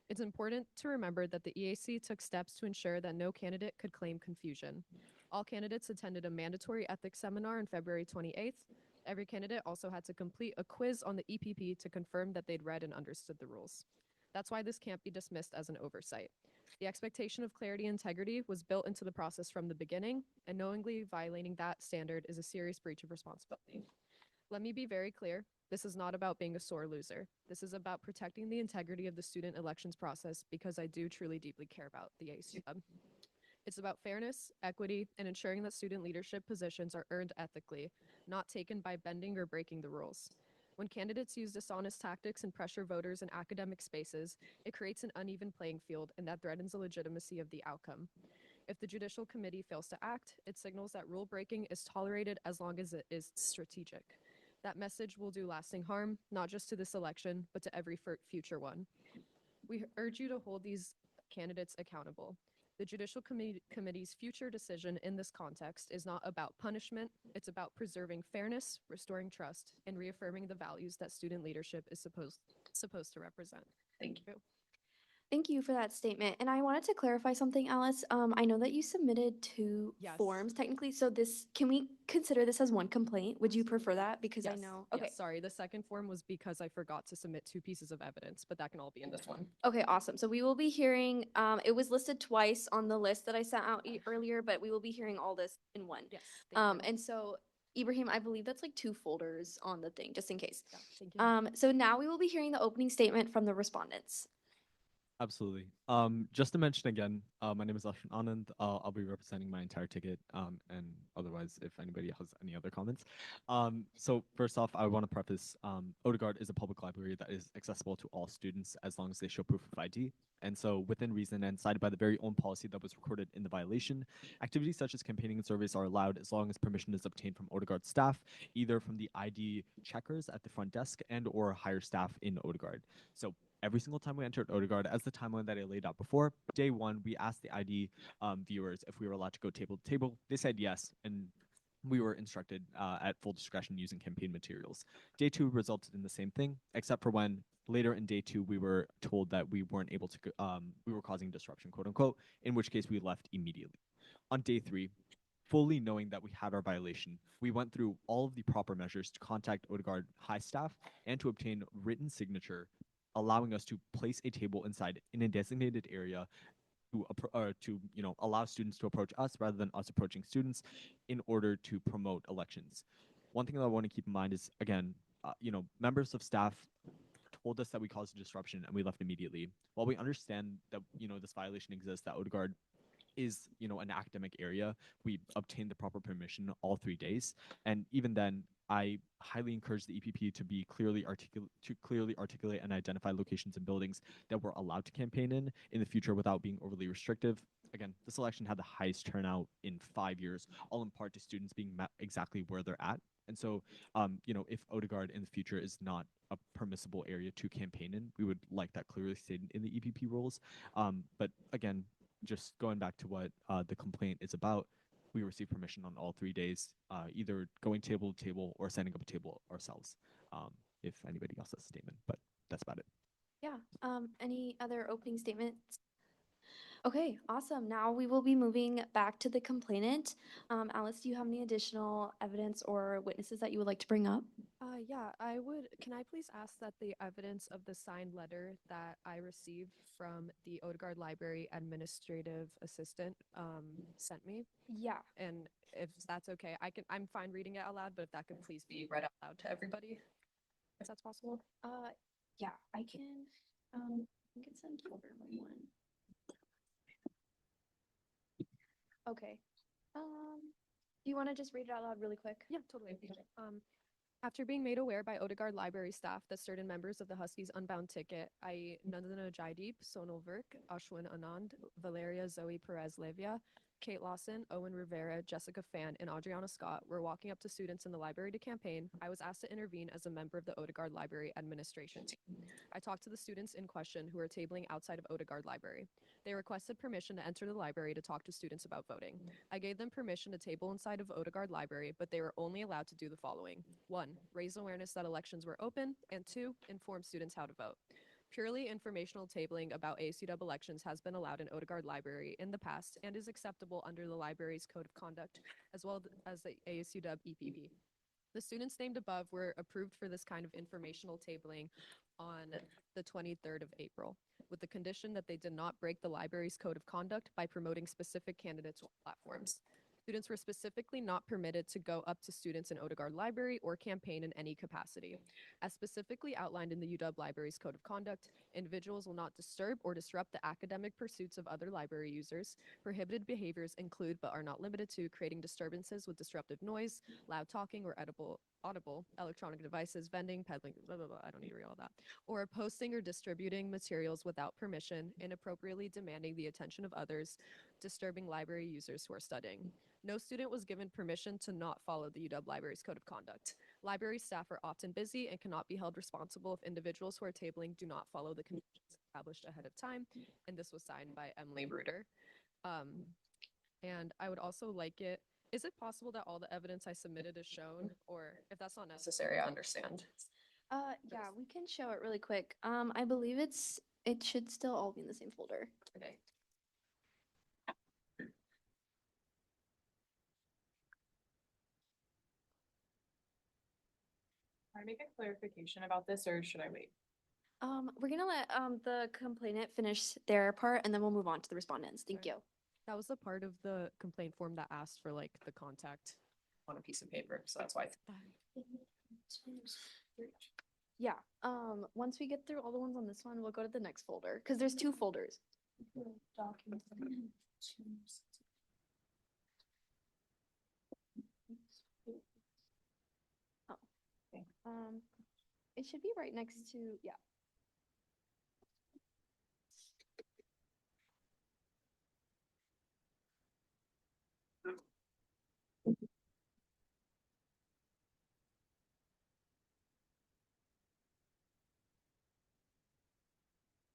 It's important to remember that the EAC took steps to ensure that no candidate could claim confusion. All candidates attended a mandatory ethics seminar on February 28th. Every candidate also had to complete a quiz on the EPP to confirm that they'd read and understood the rules. That's why this can't be dismissed as an oversight. The expectation of clarity and integrity was built into the process from the beginning, and knowingly violating that standard is a serious breach of responsibility. Let me be very clear. This is not about being a sore loser. This is about protecting the integrity of the student elections process because I do truly deeply care about the ACUB. It's about fairness, equity, and ensuring that student leadership positions are earned ethically, not taken by bending or breaking the rules. When candidates use dishonest tactics and pressure voters in academic spaces, it creates an uneven playing field and that threatens the legitimacy of the outcome. If the Judicial Committee fails to act, it signals that rule breaking is tolerated as long as it is strategic. That message will do lasting harm, not just to this election, but to every future one. We urge you to hold these candidates accountable. The Judicial Committee's future decision in this context is not about punishment, it's about preserving fairness, restoring trust, and reaffirming the values that student leadership is supposed to represent. Thank you. Thank you for that statement. And I wanted to clarify something, Alice. I know that you submitted two Yes. forms technically. So can we consider this as one complaint? Would you prefer that? Because I Yes, know. yes, Okay. sorry, the second form was because I forgot to submit 2 pieces of evidence, but that can all be in this one. Okay, awesome. So we will be hearing, it was listed twice on the list that I sent out earlier, but we will be hearing all this in one. Yes, thank you. And so Ibrahim, I believe that's like 2 folders on the thing, just in case. Yeah, thank you. So now we will be hearing the opening statement from the respondents. Absolutely. Just to mention again, my name is Ashwin Anand. I'll be representing my entire ticket, and otherwise, if anybody has any other comments. So first off, I want to preface, Odegaard is a public library that is accessible to all students as long as they show proof of ID. And so within reason and cited by the very own policy that was recorded in the violation, activities such as campaigning and surveys are allowed as long as permission is obtained from Odegaard staff, either from the ID checkers at the front desk and or higher staff in Odegaard. So every single time we entered Odegaard, as the timeline that I laid out before, day 1, we asked the ID viewers if we were allowed to go table to table. They said yes, and we were instructed at full discretion using campaign materials. Day 2 resulted in the same thing, except for when later in day 2 we were told that we weren't able to, we were causing disruption, quote unquote, in which case we left immediately. On day 3, fully knowing that we had our violation, we went through all of the proper measures to contact Odegaard high staff and to obtain written signature allowing us to place a table inside in a designated area to allow students to approach us rather than us approaching students in order to promote elections. One thing that I want to keep in mind is, again, members of staff told us that we caused a disruption and we left immediately. While we understand that this violation exists, that Odegaard is, an academic area, we obtained the proper permission all 3 days. And even then, I highly encourage the EPP to be clearly articulate and identify locations and buildings that we're allowed to campaign in the future without being overly restrictive. Again, this election had the highest turnout in 5 years, all in part to students being met exactly where they're at. And so, if Odegaard in the future is not a permissible area to campaign in, we would like that clearly stated in the EPP rules. But again, just going back to what the complaint is about, we received permission on all 3 days, either going table to table or setting up a table ourselves. If anybody else has a statement, but that's about it. Yeah. Any other opening statements? Okay, awesome. Now we will be moving back to the complainant. Alice, do you have any additional evidence or witnesses that you would like to bring up? Yeah, can I please ask that the evidence of the signed letter that I received from the Odegaard Library administrative assistant sent me? Yeah. And if that's okay, I'm fine reading it out loud, but if that could please be read out loud to everybody, if that's possible. Yeah, I can, I think it's in folder one. Okay. Do you want to just read it out loud really quick? Yeah, totally. After being made aware by Odegaard Library staff that certain members of the Huskies Unbound ticket, i.e. Nandana Jaideep, Sonal Virk, Ashwin Anand, Valeria Zoe Perez Levia, Kate Lawson, Owen Rivera, Jessica Fan, and Adriana Scott were walking up to students in the library to campaign, I was asked to intervene as a member of the Odegaard Library administration team. I talked to the students in question who were tabling outside of Odegaard Library. They requested permission to enter the library to talk to students about voting. I gave them permission to table inside of Odegaard Library, but they were only allowed to do the following. 1. Raise awareness that elections were open, and 2. Inform students how to vote. Purely informational tabling about ASUW elections has been allowed in Odegaard Library in the past and is acceptable under the library's code of conduct, as well as the ASUW EPP. The students named above were approved for this kind of informational tabling on the 23rd of April, with the condition that they did not break the library's code of conduct by promoting specific candidates or platforms. Students were specifically not permitted to go up to students in Odegaard Library or campaign in any capacity. As specifically outlined in the UW Library's Code of Conduct, individuals will not disturb or disrupt the academic pursuits of other library users. Prohibited behaviors include, but are not limited to, creating disturbances with disruptive noise, loud talking or audible, electronic devices, vending, peddling, blah, blah, blah, I don't need to read all that, or posting or distributing materials without permission, inappropriately demanding the attention of others, disturbing library users who are studying. No student was given permission to not follow the UW Library's Code of Conduct. Library staff are often busy and cannot be held responsible if individuals who are tabling do not follow the conditions established ahead of time, and this was signed by Emily Bruder. And I would also like it. Is it possible that all the evidence I submitted is shown, or if that's not necessary, I understand. Yeah, we can show it really quick. I believe it should still all be in the same folder. Okay. Can I make a clarification about this, or should I wait? We're gonna let the complainant finish their part, and then we'll move on to the respondents. Thank you. That was the part of the complaint form that asked for like the contact on a piece of paper, so that's why. Yeah. Once we get through all the ones on this one, we'll go to the next folder because there's two folders. Oh. Okay. It should be right next to, yeah.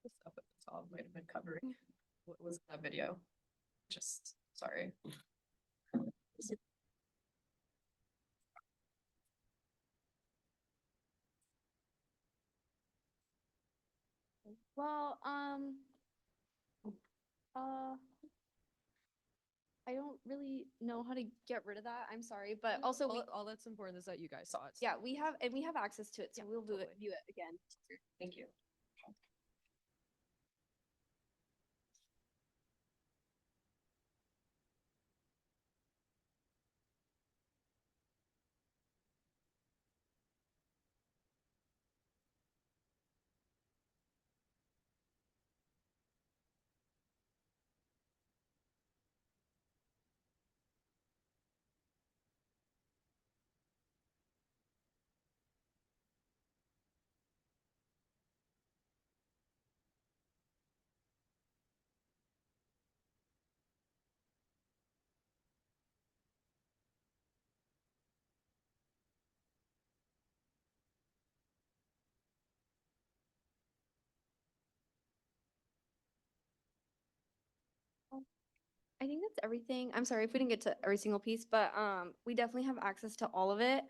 The stuff at the top might have been covering what was that video. Just sorry. Well, I don't really know how to get rid of that. I'm sorry, but also all that's important is that you guys saw it. Yeah, we have access to it, so we'll view it again. Thank you. I think that's everything. I'm sorry if we didn't get to every single piece, but we definitely have access to all of it.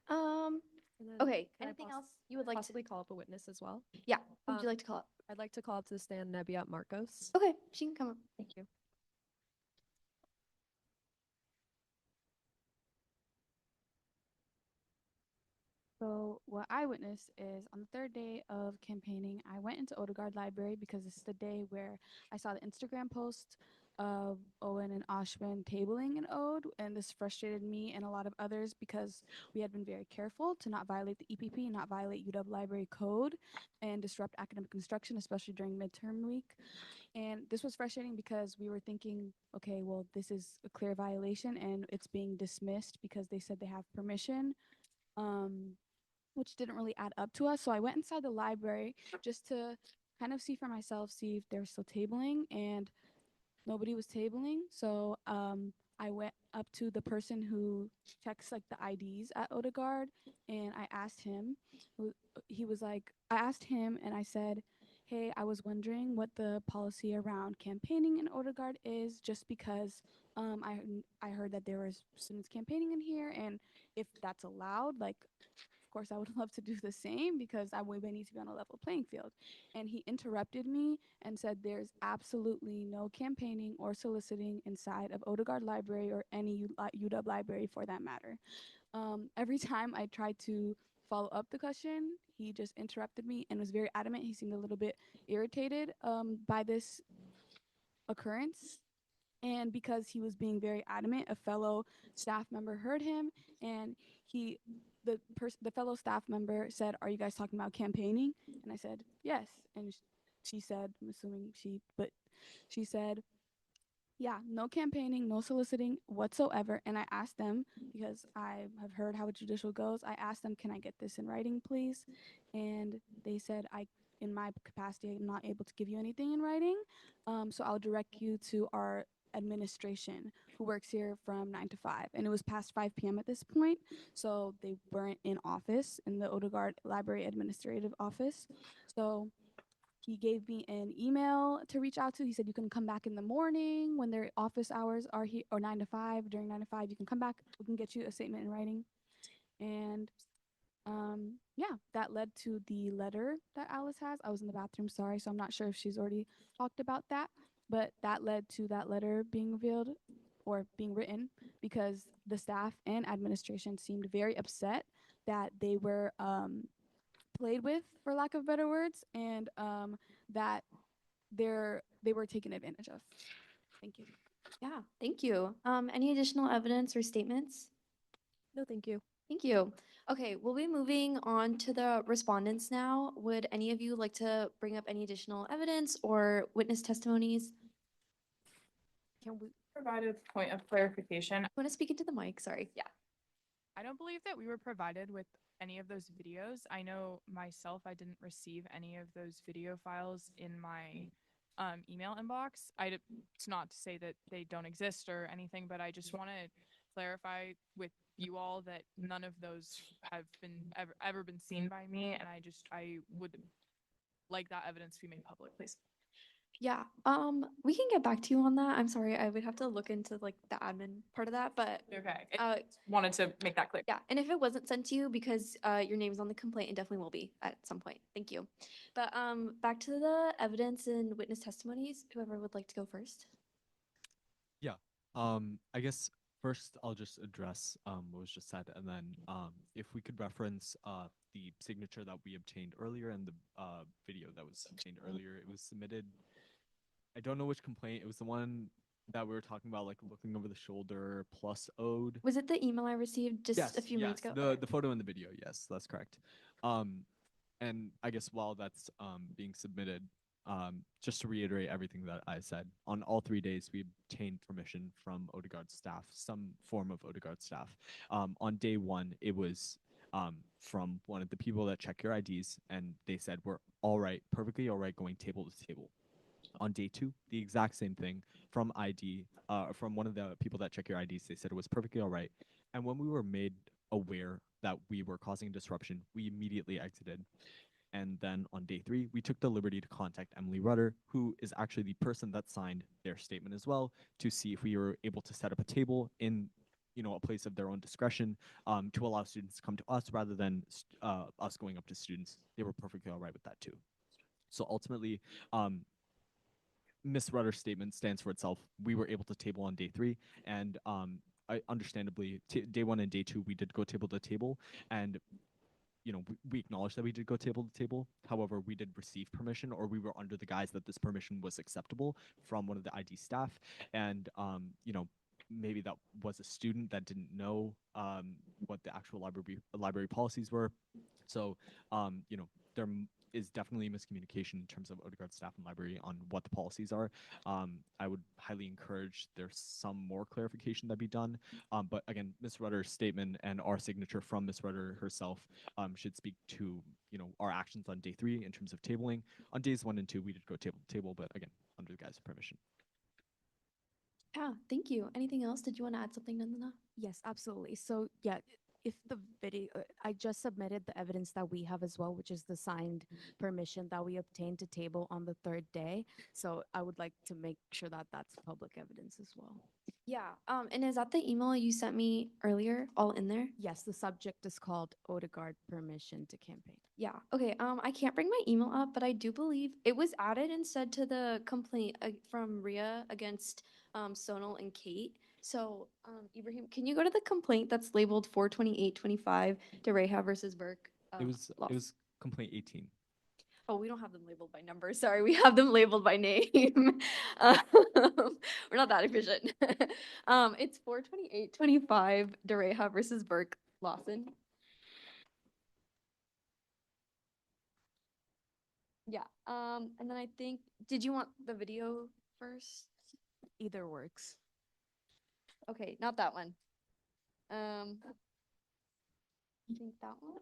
And then Okay, can I anything else you would like to? possibly call up a witness as well? Yeah, who would you like to call up? I'd like to call up to the stand Nebiat Marcos. Okay, she can come up. Thank you. So what I witnessed is on the third day of campaigning, I went into Odegaard Library because this is the day where I saw the Instagram post of Owen and Ashwin tabling an ode, and this frustrated me and a lot of others because we had been very careful to not violate the EPP, not violate UW Library code, and disrupt academic instruction, especially during midterm week. And this was frustrating because we were thinking, okay, well, this is a clear violation and it's being dismissed because they said they have permission. Which didn't really add up to us. So I went inside the library just to kind of see for myself, see if they're still tabling, and nobody was tabling. So I went up to the person who checks like the IDs at Odegaard, and I asked him. He was like, I asked him, and I said, "Hey, I was wondering what the policy around campaigning in Odegaard is, just because I heard that there was students campaigning in here, and if that's allowed, like." Of course, I would love to do the same because we need to be on a level playing field. And he interrupted me and said there's absolutely no campaigning or soliciting inside of Odegaard Library or any UW library for that matter. Every time I tried to follow up the question, he just interrupted me and was very adamant. He seemed a little bit irritated by this occurrence. And because he was being very adamant, a fellow staff member heard him, and the fellow staff member said, "Are you guys talking about campaigning?" And I said, "Yes." And she said, I'm assuming she said, "Yeah, no campaigning, no soliciting whatsoever." And I asked them, because I have heard how a judicial goes, I asked them, "Can I get this in writing, please?" And they said, in my capacity, I'm not able to give you anything in writing. So I'll direct you to our administration who works here from 9 to 5. And it was past 5 p.m. at this point. So they weren't in office in the Odegaard Library Administrative Office. So he gave me an email to reach out to. He said, "You can come back in the morning when their office hours are here, or 9 to 5. During 9 to 5, you can come back. We can get you a statement in writing." And yeah, that led to the letter that Alice has. I was in the bathroom, sorry, so I'm not sure if she's already talked about that, but that led to that letter being revealed or being written because the staff and administration seemed very upset that they were played with, for lack of better words, and that they were taken advantage of. Thank you. Yeah, thank you. Any additional evidence or statements? No, thank you. Thank you. Okay, we'll be moving on to the respondents now. Would any of you like to bring up any additional evidence or witness testimonies? Can we provide a point of clarification? I want to speak into the mic, sorry. Yeah. I don't believe that we were provided with any of those videos. I know myself, I didn't receive any of those video files in my email inbox. It's not to say that they don't exist or anything, but I just want to clarify with you all that none of those have been ever been seen by me, and I would like that evidence to be made public, please. Yeah, we can get back to you on that. I'm sorry, I would have to look into like the admin part of that, but Okay. Wanted to make that clear. yeah, and if it wasn't sent to you because your name's on the complaint, it definitely will be at some point. Thank you. But back to the evidence and witness testimonies. Whoever would like to go first. Yeah. I guess first I'll just address what was just said, and then if we could reference the signature that we obtained earlier and the video that was obtained earlier. It was submitted. I don't know which complaint. It was the one that we were talking about, like looking over the shoulder plus ode. Was it the email I received just a few minutes ago? The photo in the video. Yes, that's correct. And I guess while that's being submitted, just to reiterate everything that I said, on all 3 days we obtained permission from Odegaard staff, some form of Odegaard staff. On day 1, it was from one of the people that check your IDs, and they said we're all right, perfectly all right, going table to table. On day 2, the exact same thing from from one of the people that check your IDs. They said it was perfectly all right. And when we were made aware that we were causing disruption, we immediately exited. And then on day 3, we took the liberty to contact Emily Rudder, who is actually the person that signed their statement as well, to see if we were able to set up a table in a place of their own discretion, to allow students to come to us rather than us going up to students. They were perfectly all right with that too. So ultimately, Miss Rudder's statement stands for itself. We were able to table on day 3, and understandably, day 1 and day 2, we did go table to table, and we acknowledge that we did go table to table. However, we did receive permission, or we were under the guise that this permission was acceptable from one of the ID staff, and maybe that was a student that didn't know what the actual library policies were. So there is definitely miscommunication in terms of Odegaard staff and library on what the policies are. I would highly encourage there's some more clarification that be done. But again, Ms. Rudder's statement and our signature from Ms. Rudder herself should speak to our actions on day 3 in terms of tabling. On days 1 and 2, we did go table to table, but again, under the guise of permission. Yeah, thank you. Anything else? Did you want to add something, Nandana? Yes, absolutely. So yeah, if the video, I just submitted the evidence that we have as well, which is the signed permission that we obtained to table on the 3rd day. So I would like to make sure that that's public evidence as well. Yeah. And is that the email you sent me earlier all in there? Yes, the subject is called Odegaard permission to campaign. Yeah. Okay. I can't bring my email up, but I do believe it was added and said to the complaint from Ria against Sonal and Kate. So, Ibrahim, can you go to the complaint that's labeled 42825 DeReja versus Burke? It was complaint 18. Oh, we don't have them labeled by number. Sorry, we have them labeled by name. We're not that efficient. It's 42825 DeReja versus Burke Lawson. Yeah. And then I think, did you want the video first? Either works. Okay, not that one. I think that one.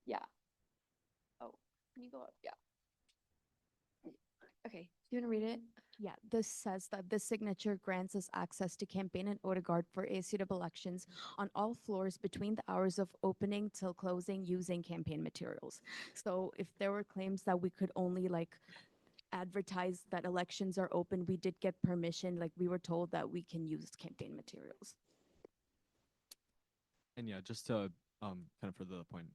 Yeah. Oh, can you go up? Yeah. Okay, you want to read it? Yeah, this says that this signature grants us access to campaign and Odegaard for ACW elections on all floors between the hours of opening till closing using campaign materials. So if there were claims that we could only advertise that elections are open, we did get permission. We were told that we can use campaign materials. And yeah, just to kind of further the point,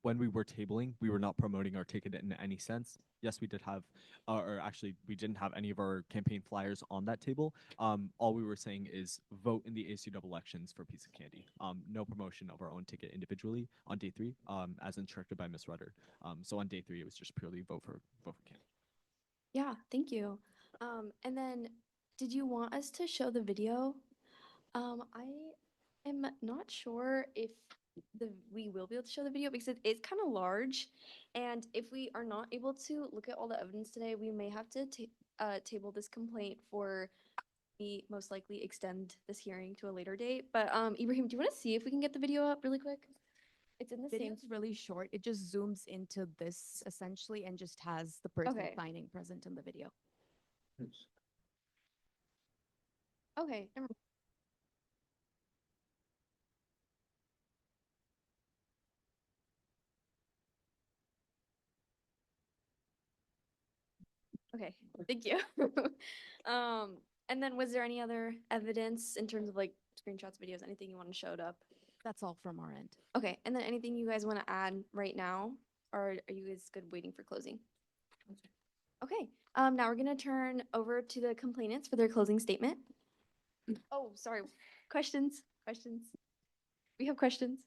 when we were tabling, we were not promoting our ticket in any sense. Yes, we did have, or actually, we didn't have any of our campaign flyers on that table. All we were saying is vote in the ACW elections for a piece of candy. No promotion of our own ticket individually on day 3, as instructed by Ms. Rudder. So on day 3, it was just purely vote for candy. Yeah, thank you. And then, did you want us to show the video? I am not sure if we will be able to show the video because it is kind of large, and if we are not able to look at all the evidence today, we may have to table this complaint for we most likely extend this hearing to a later date. But Ibrahim, do you want to see if we can get the video up really quick? It's in the same. It's really short. It just zooms into this essentially and just has the person Okay. signing present in the video. Okay, never. Okay, thank you. And then was there any other evidence in terms of screenshots, videos, anything you want to show up? That's all from our end. Okay, and then anything you guys want to add right now, or are you guys good waiting for closing? Okay, now we're gonna turn over to the complainants for their closing statement. Oh, sorry, questions? We have questions.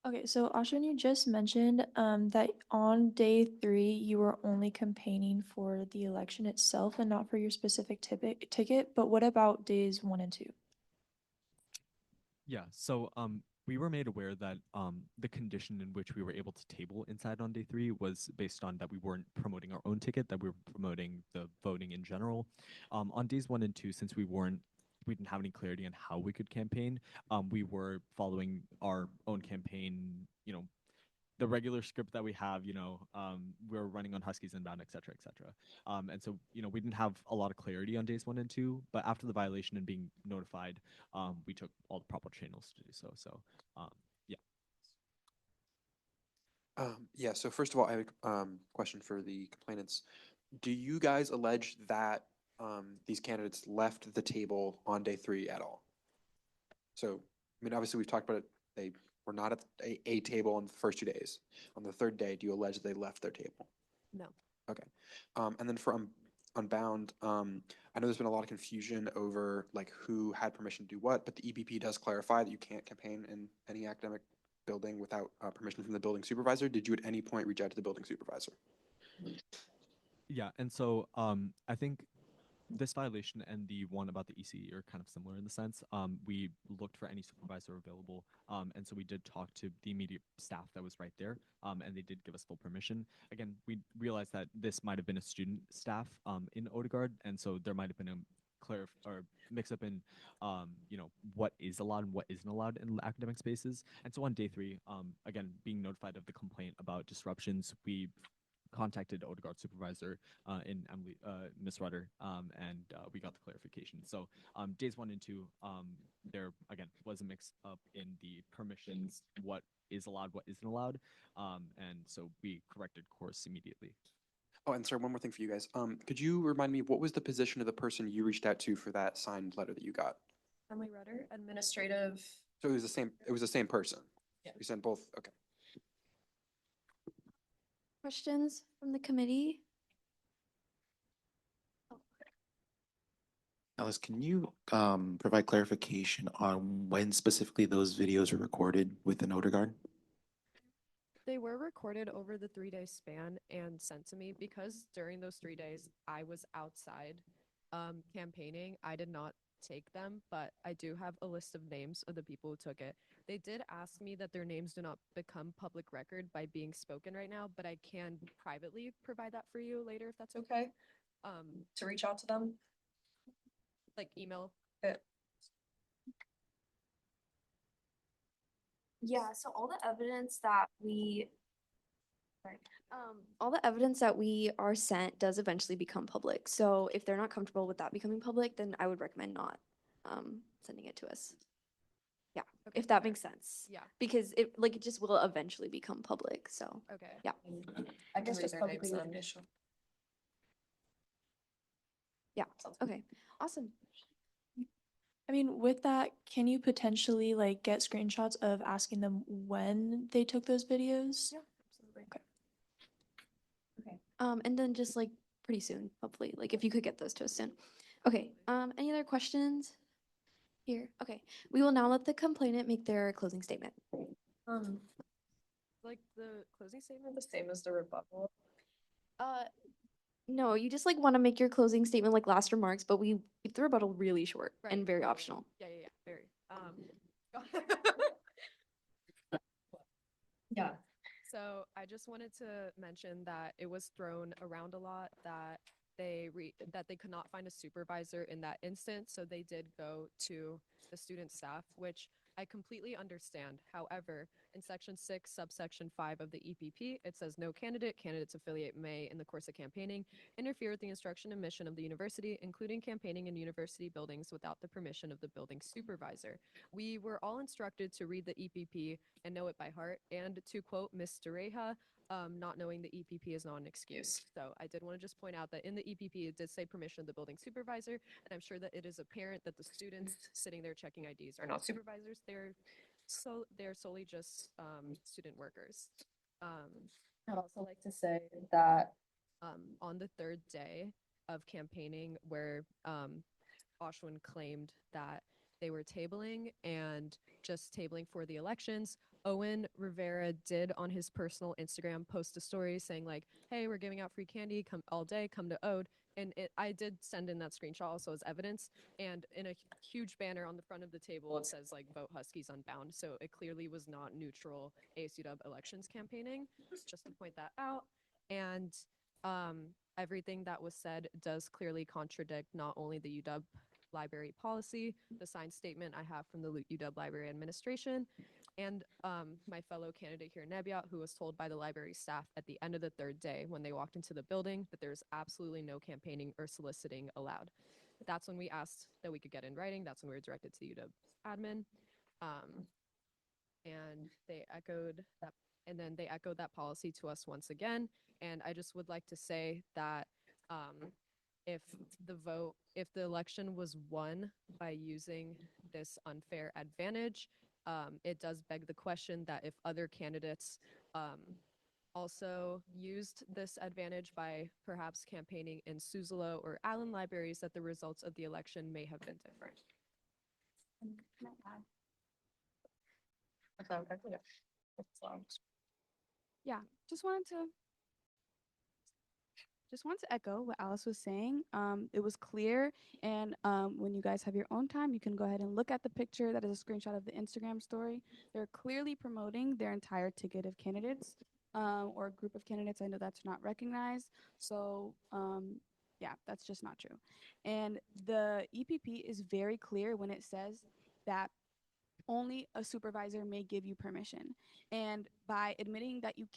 Okay, so Ashwin, you just mentioned that on day 3 you were only campaigning for the election itself and not for your specific ticket. But what about days 1 and 2? Yeah, so we were made aware that the condition in which we were able to table inside on day 3 was based on that we weren't promoting our own ticket, that we were promoting the voting in general. On days 1 and 2, since we didn't have any clarity on how we could campaign, we were following our own campaign, the regular script that we have, we're running on Huskies Inbound, et cetera, et cetera. And so, we didn't have a lot of clarity on days 1 and 2, but after the violation and being notified, we took all the proper channels to do so. So, yeah. Yeah, so first of all, I have a question for the complainants. Do you guys allege that these candidates left the table on day 3 at all? So, I mean, obviously, we've talked about it. They were not at a table on the first 2 days. On the third day, do you allege they left their table? No. Okay. And then for Unbound, I know there's been a lot of confusion over like who had permission to do what, but the EPP does clarify that you can't campaign in any academic building without permission from the building supervisor. Did you at any point reach out to the building supervisor? Yeah, and so I think this violation and the one about the EC are kind of similar in the sense. We looked for any supervisor available, and so we did talk to the immediate staff that was right there, and they did give us full permission. Again, we realized that this might have been a student staff in Odegaard, and so there might have been a or mix up in what is allowed and what isn't allowed in academic spaces. And so on day 3, again, being notified of the complaint about disruptions, we contacted Odegaard supervisor in Emily, Miss Rudder, and we got the clarification. So days 1 and 2, there again was a mix up in the permissions, what is allowed, what isn't allowed, and so we corrected course immediately. Oh, and sorry, one more thing for you guys. Could you remind me what was the position of the person you reached out to for that signed letter that you got? Emily Rudder, administrative. So it was the same. It was the same person. Yeah. You sent both. Okay. Questions from the committee? Alice, can you provide clarification on when specifically those videos were recorded within Odegaard? They were recorded over the 3-day span and sent to me because during those 3 days I was outside campaigning. I did not take them, but I do have a list of names of the people who took it. They did ask me that their names do not become public record by being spoken right now, but I can privately provide that for you later if that's okay. To reach out to them, like email it. Yeah, so all the evidence that we, sorry, all the evidence that we are sent does eventually become public. So if they're not comfortable with that becoming public, then I would recommend not sending it to us. Yeah, Okay, if that fair. makes sense. Yeah. Because it just will eventually become public. So Okay. yeah. I guess just publicly. Yeah. Okay. Awesome. I mean, with that, can you potentially like get screenshots of asking them when they took those videos? Yeah, absolutely. Okay. Okay. And then just like pretty soon, hopefully, like if you could get those to us soon. Okay. Any other questions here? Okay. We will now let the complainant make their closing statement. Like the closing statement, the same as the rebuttal. No, you just like want to make your closing statement like last remarks, but we keep the rebuttal really short and very optional. Yeah, very. Yeah. So I just wanted to mention that it was thrown around a lot that that they could not find a supervisor in that instance, so they did go to the student staff, which I completely understand. However, in section 6, subsection 5 of the EPP, it says no candidates affiliate may, in the course of campaigning, interfere with the instruction and mission of the university, including campaigning in university buildings without the permission of the building supervisor. We were all instructed to read the EPP and know it by heart, and to quote Ms. Dereja, not knowing the EPP is not an excuse. So I did want to just point out that in the EPP, it did say permission of the building supervisor, and I'm sure that it is apparent that the students sitting there checking IDs are not supervisors. They're solely just student workers. I'd also like to say that on the 3rd day of campaigning, where Oshwin claimed that they were tabling and just tabling for the elections, Owen Rivera did on his personal Instagram post a story saying like, hey, we're giving out free candy, come all day, come to Ode. And I did send in that screenshot also as evidence. And in a huge banner on the front of the table, it says like vote Huskies Unbound. So it clearly was not neutral ASUW elections campaigning, just to point that out. And everything that was said does clearly contradict not only the UW library policy, the signed statement I have from the UW Library Administration, and my fellow candidate here, Nebiat, who was told by the library staff at the end of the 3rd day when they walked into the building that there's absolutely no campaigning or soliciting allowed. That's when we asked that we could get in writing. That's when we were directed to the UW admin. And they echoed that and then they echoed that policy to us once again. And I just would like to say that if if the election was won by using this unfair advantage, it does beg the question that if other candidates also used this advantage by perhaps campaigning in Suzzallo or Allen libraries, that the results of the election may have been different. Can I add? Yeah, just wanted to echo what Alice was saying. It was clear, and when you guys have your own time, you can go ahead and look at the picture. That is a screenshot of the Instagram story. They're clearly promoting their entire ticket of candidates or group of candidates. I know that's not recognized. So yeah, that's just not true. And the EPP is very clear when it says that only a supervisor may give you permission. And by admitting that you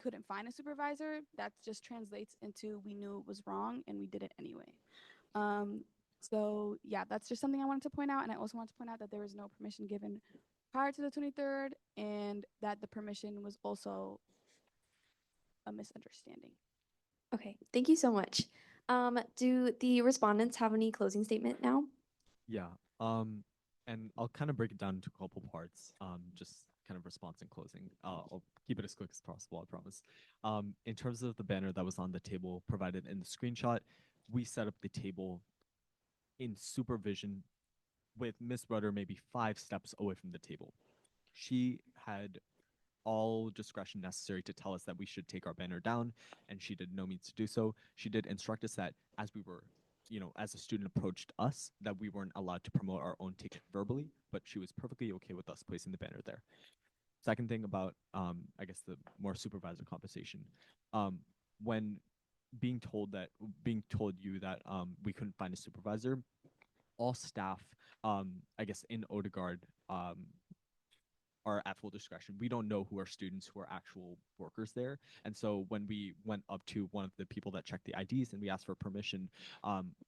couldn't find a supervisor, that just translates into we knew it was wrong and we did it anyway. So yeah, that's just something I wanted to point out. And I also want to point out that there was no permission given prior to the 23rd and that the permission was also a misunderstanding. Okay, thank you so much. Do the respondents have any closing statement now? Yeah. And I'll kind of break it down into a couple parts. Just kind of response and closing. I'll keep it as quick as possible, I promise. In terms of the banner that was on the table provided in the screenshot, we set up the table in supervision with Miss Rudder maybe 5 steps away from the table. She had all discretion necessary to tell us that we should take our banner down, and she did no means to do so. She did instruct us that as we were, as a student approached us, that we weren't allowed to promote our own ticket verbally, but she was perfectly okay with us placing the banner there. Second thing about, I guess, the more supervisor conversation. When being told you that we couldn't find a supervisor, all staff, I guess, in Odegaard, are at full discretion. We don't know who are students who are actual workers there. And so when we went up to one of the people that checked the IDs and we asked for permission,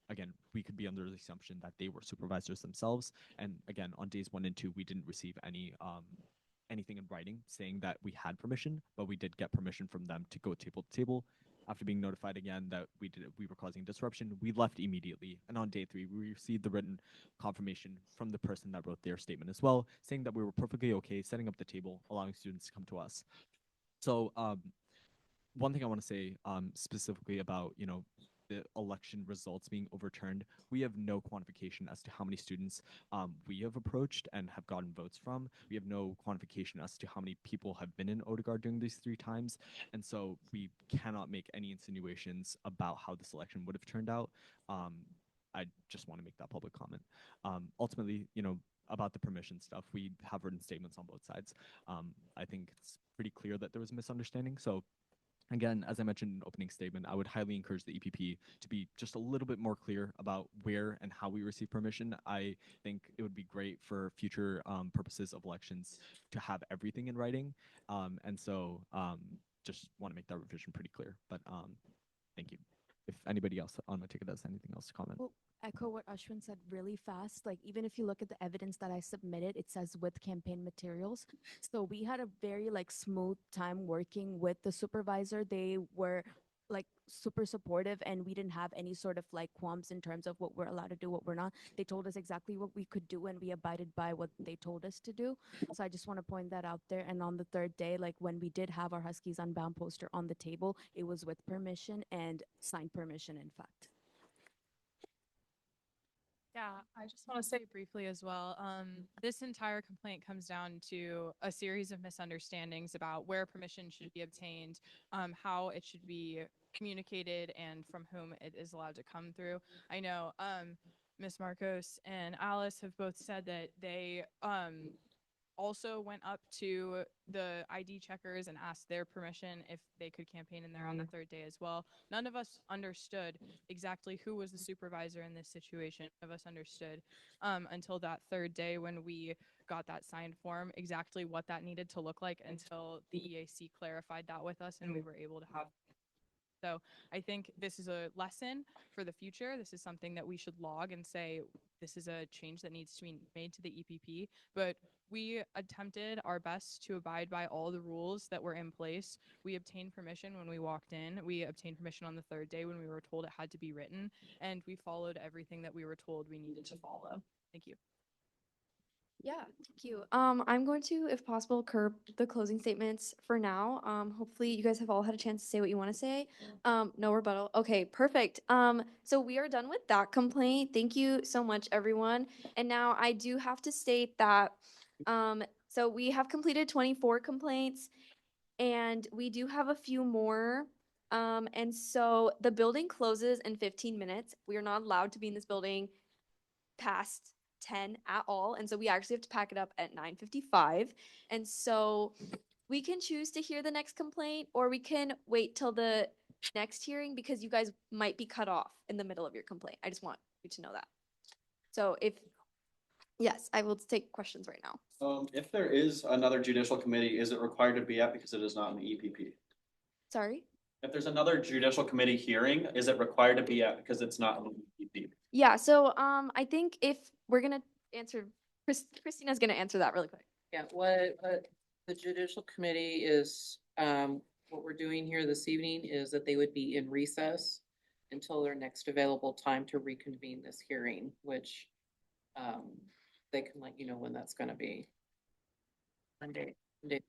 again, we could be under the assumption that they were supervisors themselves. And again, on days 1 and 2, we didn't receive anything in writing saying that we had permission, but we did get permission from them to go table to table. After being notified again that we were causing disruption, we left immediately. And on day 3, we received the written confirmation from the person that wrote their statement as well, saying that we were perfectly okay setting up the table, allowing students to come to us. So one thing I want to say specifically about, the election results being overturned, we have no quantification as to how many students we have approached and have gotten votes from. We have no quantification as to how many people have been in Odegaard during these 3 times. And so we cannot make any insinuations about how this election would have turned out. I just want to make that public comment. Ultimately, about the permission stuff, we have written statements on both sides. I think it's pretty clear that there was a misunderstanding. So again, as I mentioned in the opening statement, I would highly encourage the EPP to be just a little bit more clear about where and how we receive permission. I think it would be great for future purposes of elections to have everything in writing. And so just want to make that revision pretty clear. But thank you. If anybody else on the ticket has anything else to comment. Well, echo what Ashwin said really fast. Like, even if you look at the evidence that I submitted, it says with campaign materials. So we had a very smooth time working with the supervisor. They were super supportive, and we didn't have any sort of qualms in terms of what we're allowed to do, what we're not. They told us exactly what we could do, and we abided by what they told us to do. So I just want to point that out there. And on the 3rd day, when we did have our Huskies Unbound poster on the table, it was with permission and signed permission, in fact. Yeah, I just want to say briefly as well, this entire complaint comes down to a series of misunderstandings about where permission should be obtained, how it should be communicated, and from whom it is allowed to come through. I know Ms. Marcos and Alice have both said that they also went up to the ID checkers and asked their permission if they could campaign in there on the 3rd day as well. None of us understood exactly who was the supervisor in this situation. None of us understood until that 3rd day when we got that signed form exactly what that needed to look like until the EAC clarified that with us and we were able to have. So I think this is a lesson for the future. This is something that we should log and say, this is a change that needs to be made to the EPP. But we attempted our best to abide by all the rules that were in place. We obtained permission when we walked in. We obtained permission on the third day when we were told it had to be written, and we followed everything that we were told we needed to follow. Thank you. Yeah, thank you. I'm going to, if possible, curb the closing statements for now. Hopefully you guys have all had a chance to say what you want to say. No rebuttal. Okay, perfect. So we are done with that complaint. Thank you so much, everyone. And now I do have to state that, so we have completed 24 complaints, and we do have a few more. And so the building closes in 15 minutes. We are not allowed to be in this building past 10 at all, and so we actually have to pack it up at 9:55. And so we can choose to hear the next complaint, or we can wait till the next hearing, because you guys might be cut off in the middle of your complaint. I just want you to know that. So yes, I will take questions right now. If there is another judicial committee, is it required to be at because it is not in the EPP? Sorry? If there's another judicial committee hearing, is it required to be at because it's not in the EPP? Yeah, so I think if we're gonna answer, Christina's gonna answer that really quick. Yeah, what the judicial committee is, what we're doing here this evening is that they would be in recess until their next available time to reconvene this hearing, which they can let you know when that's gonna be. Monday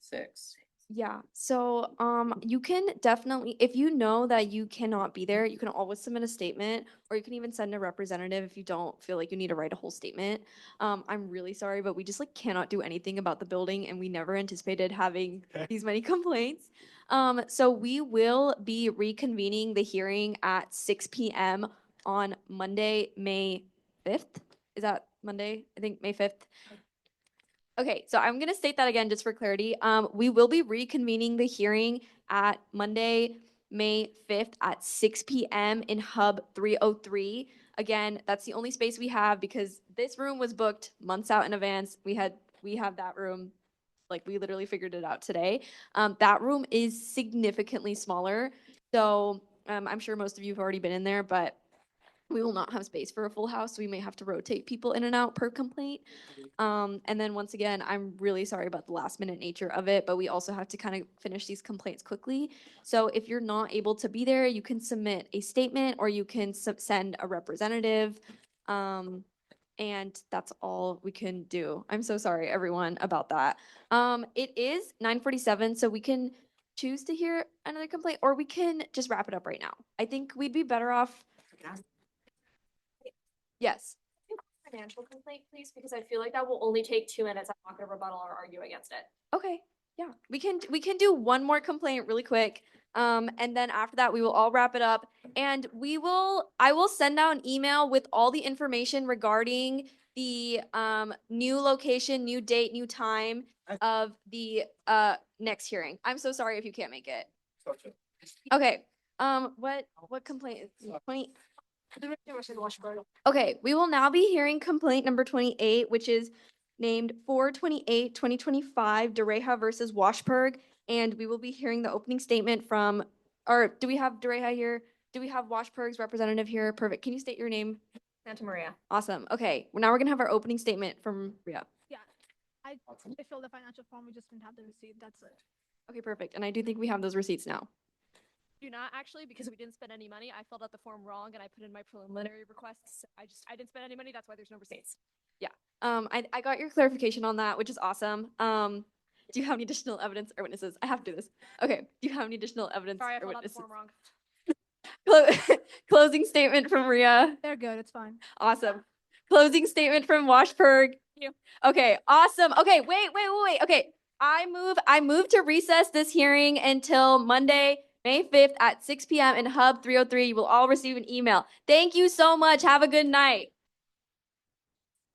6. Yeah, so you can definitely, if you know that you cannot be there, you can always submit a statement, or you can even send a representative if you don't feel like you need to write a whole statement. I'm really sorry, but we just like cannot do anything about the building, and we never anticipated having these many complaints. So we will be reconvening the hearing at 6 p.m. on Monday, May 5th. Is that Monday? I think May 5th. Okay, so I'm gonna state that again just for clarity. We will be reconvening the hearing at Monday, May 5th at 6 p.m. in Hub 303. Again, that's the only space we have because this room was booked months out in advance. We have that room, like we literally figured it out today. That room is significantly smaller. So I'm sure most of you have already been in there, but we will not have space for a full house. So we may have to rotate people in and out per complaint. And then once again, I'm really sorry about the last minute nature of it, but we also have to kind of finish these complaints quickly. So if you're not able to be there, you can submit a statement, or you can send a representative. And that's all we can do. I'm so sorry, everyone, about that. It is 9:47, so we can choose to hear another complaint, or we can just wrap it up right now. I think we'd be better off. Yes. Financial complaint, please, because I feel like that will only take 2 minutes. I'm not gonna rebuttal or argue against it. Okay, yeah, we can do one more complaint really quick. And then after that, we will all wrap it up, and I will send out an email with all the information regarding the new location, new date, new time of the next hearing. I'm so sorry if you can't make it. Okay. What complaint is 20? Okay, we will now be hearing complaint number 28, which is named 4/28/2025 Dereja versus Washburg. And we will be hearing the opening statement from, or do we have Dereja here? Do we have Washburg's representative here? Perfect. Can you state your name? Santa Maria. Awesome. Okay, well, now we're gonna have our opening statement from Ria. Yeah, I filled the financial form. We just didn't have the receipt. That's it. Okay, perfect. And I do think we have those receipts now. Do not actually, because we didn't spend any money. I filled out the form wrong and I put in my preliminary requests. I didn't spend any money. That's why there's no receipts. Yeah. I got your clarification on that, which is awesome. Do you have any additional evidence or witnesses? I have to do this. Okay. Do you have any additional evidence Sorry, I or filled out the witnesses? form wrong. Closing statement from Ria. They're good. It's fine. Awesome. Closing statement from Washburg. You. Okay. Awesome. Okay. Wait. Okay. I move to recess this hearing until Monday, May 5th at 6 p.m. in Hub 303. You will all receive an email. Thank you so much. Have a good night.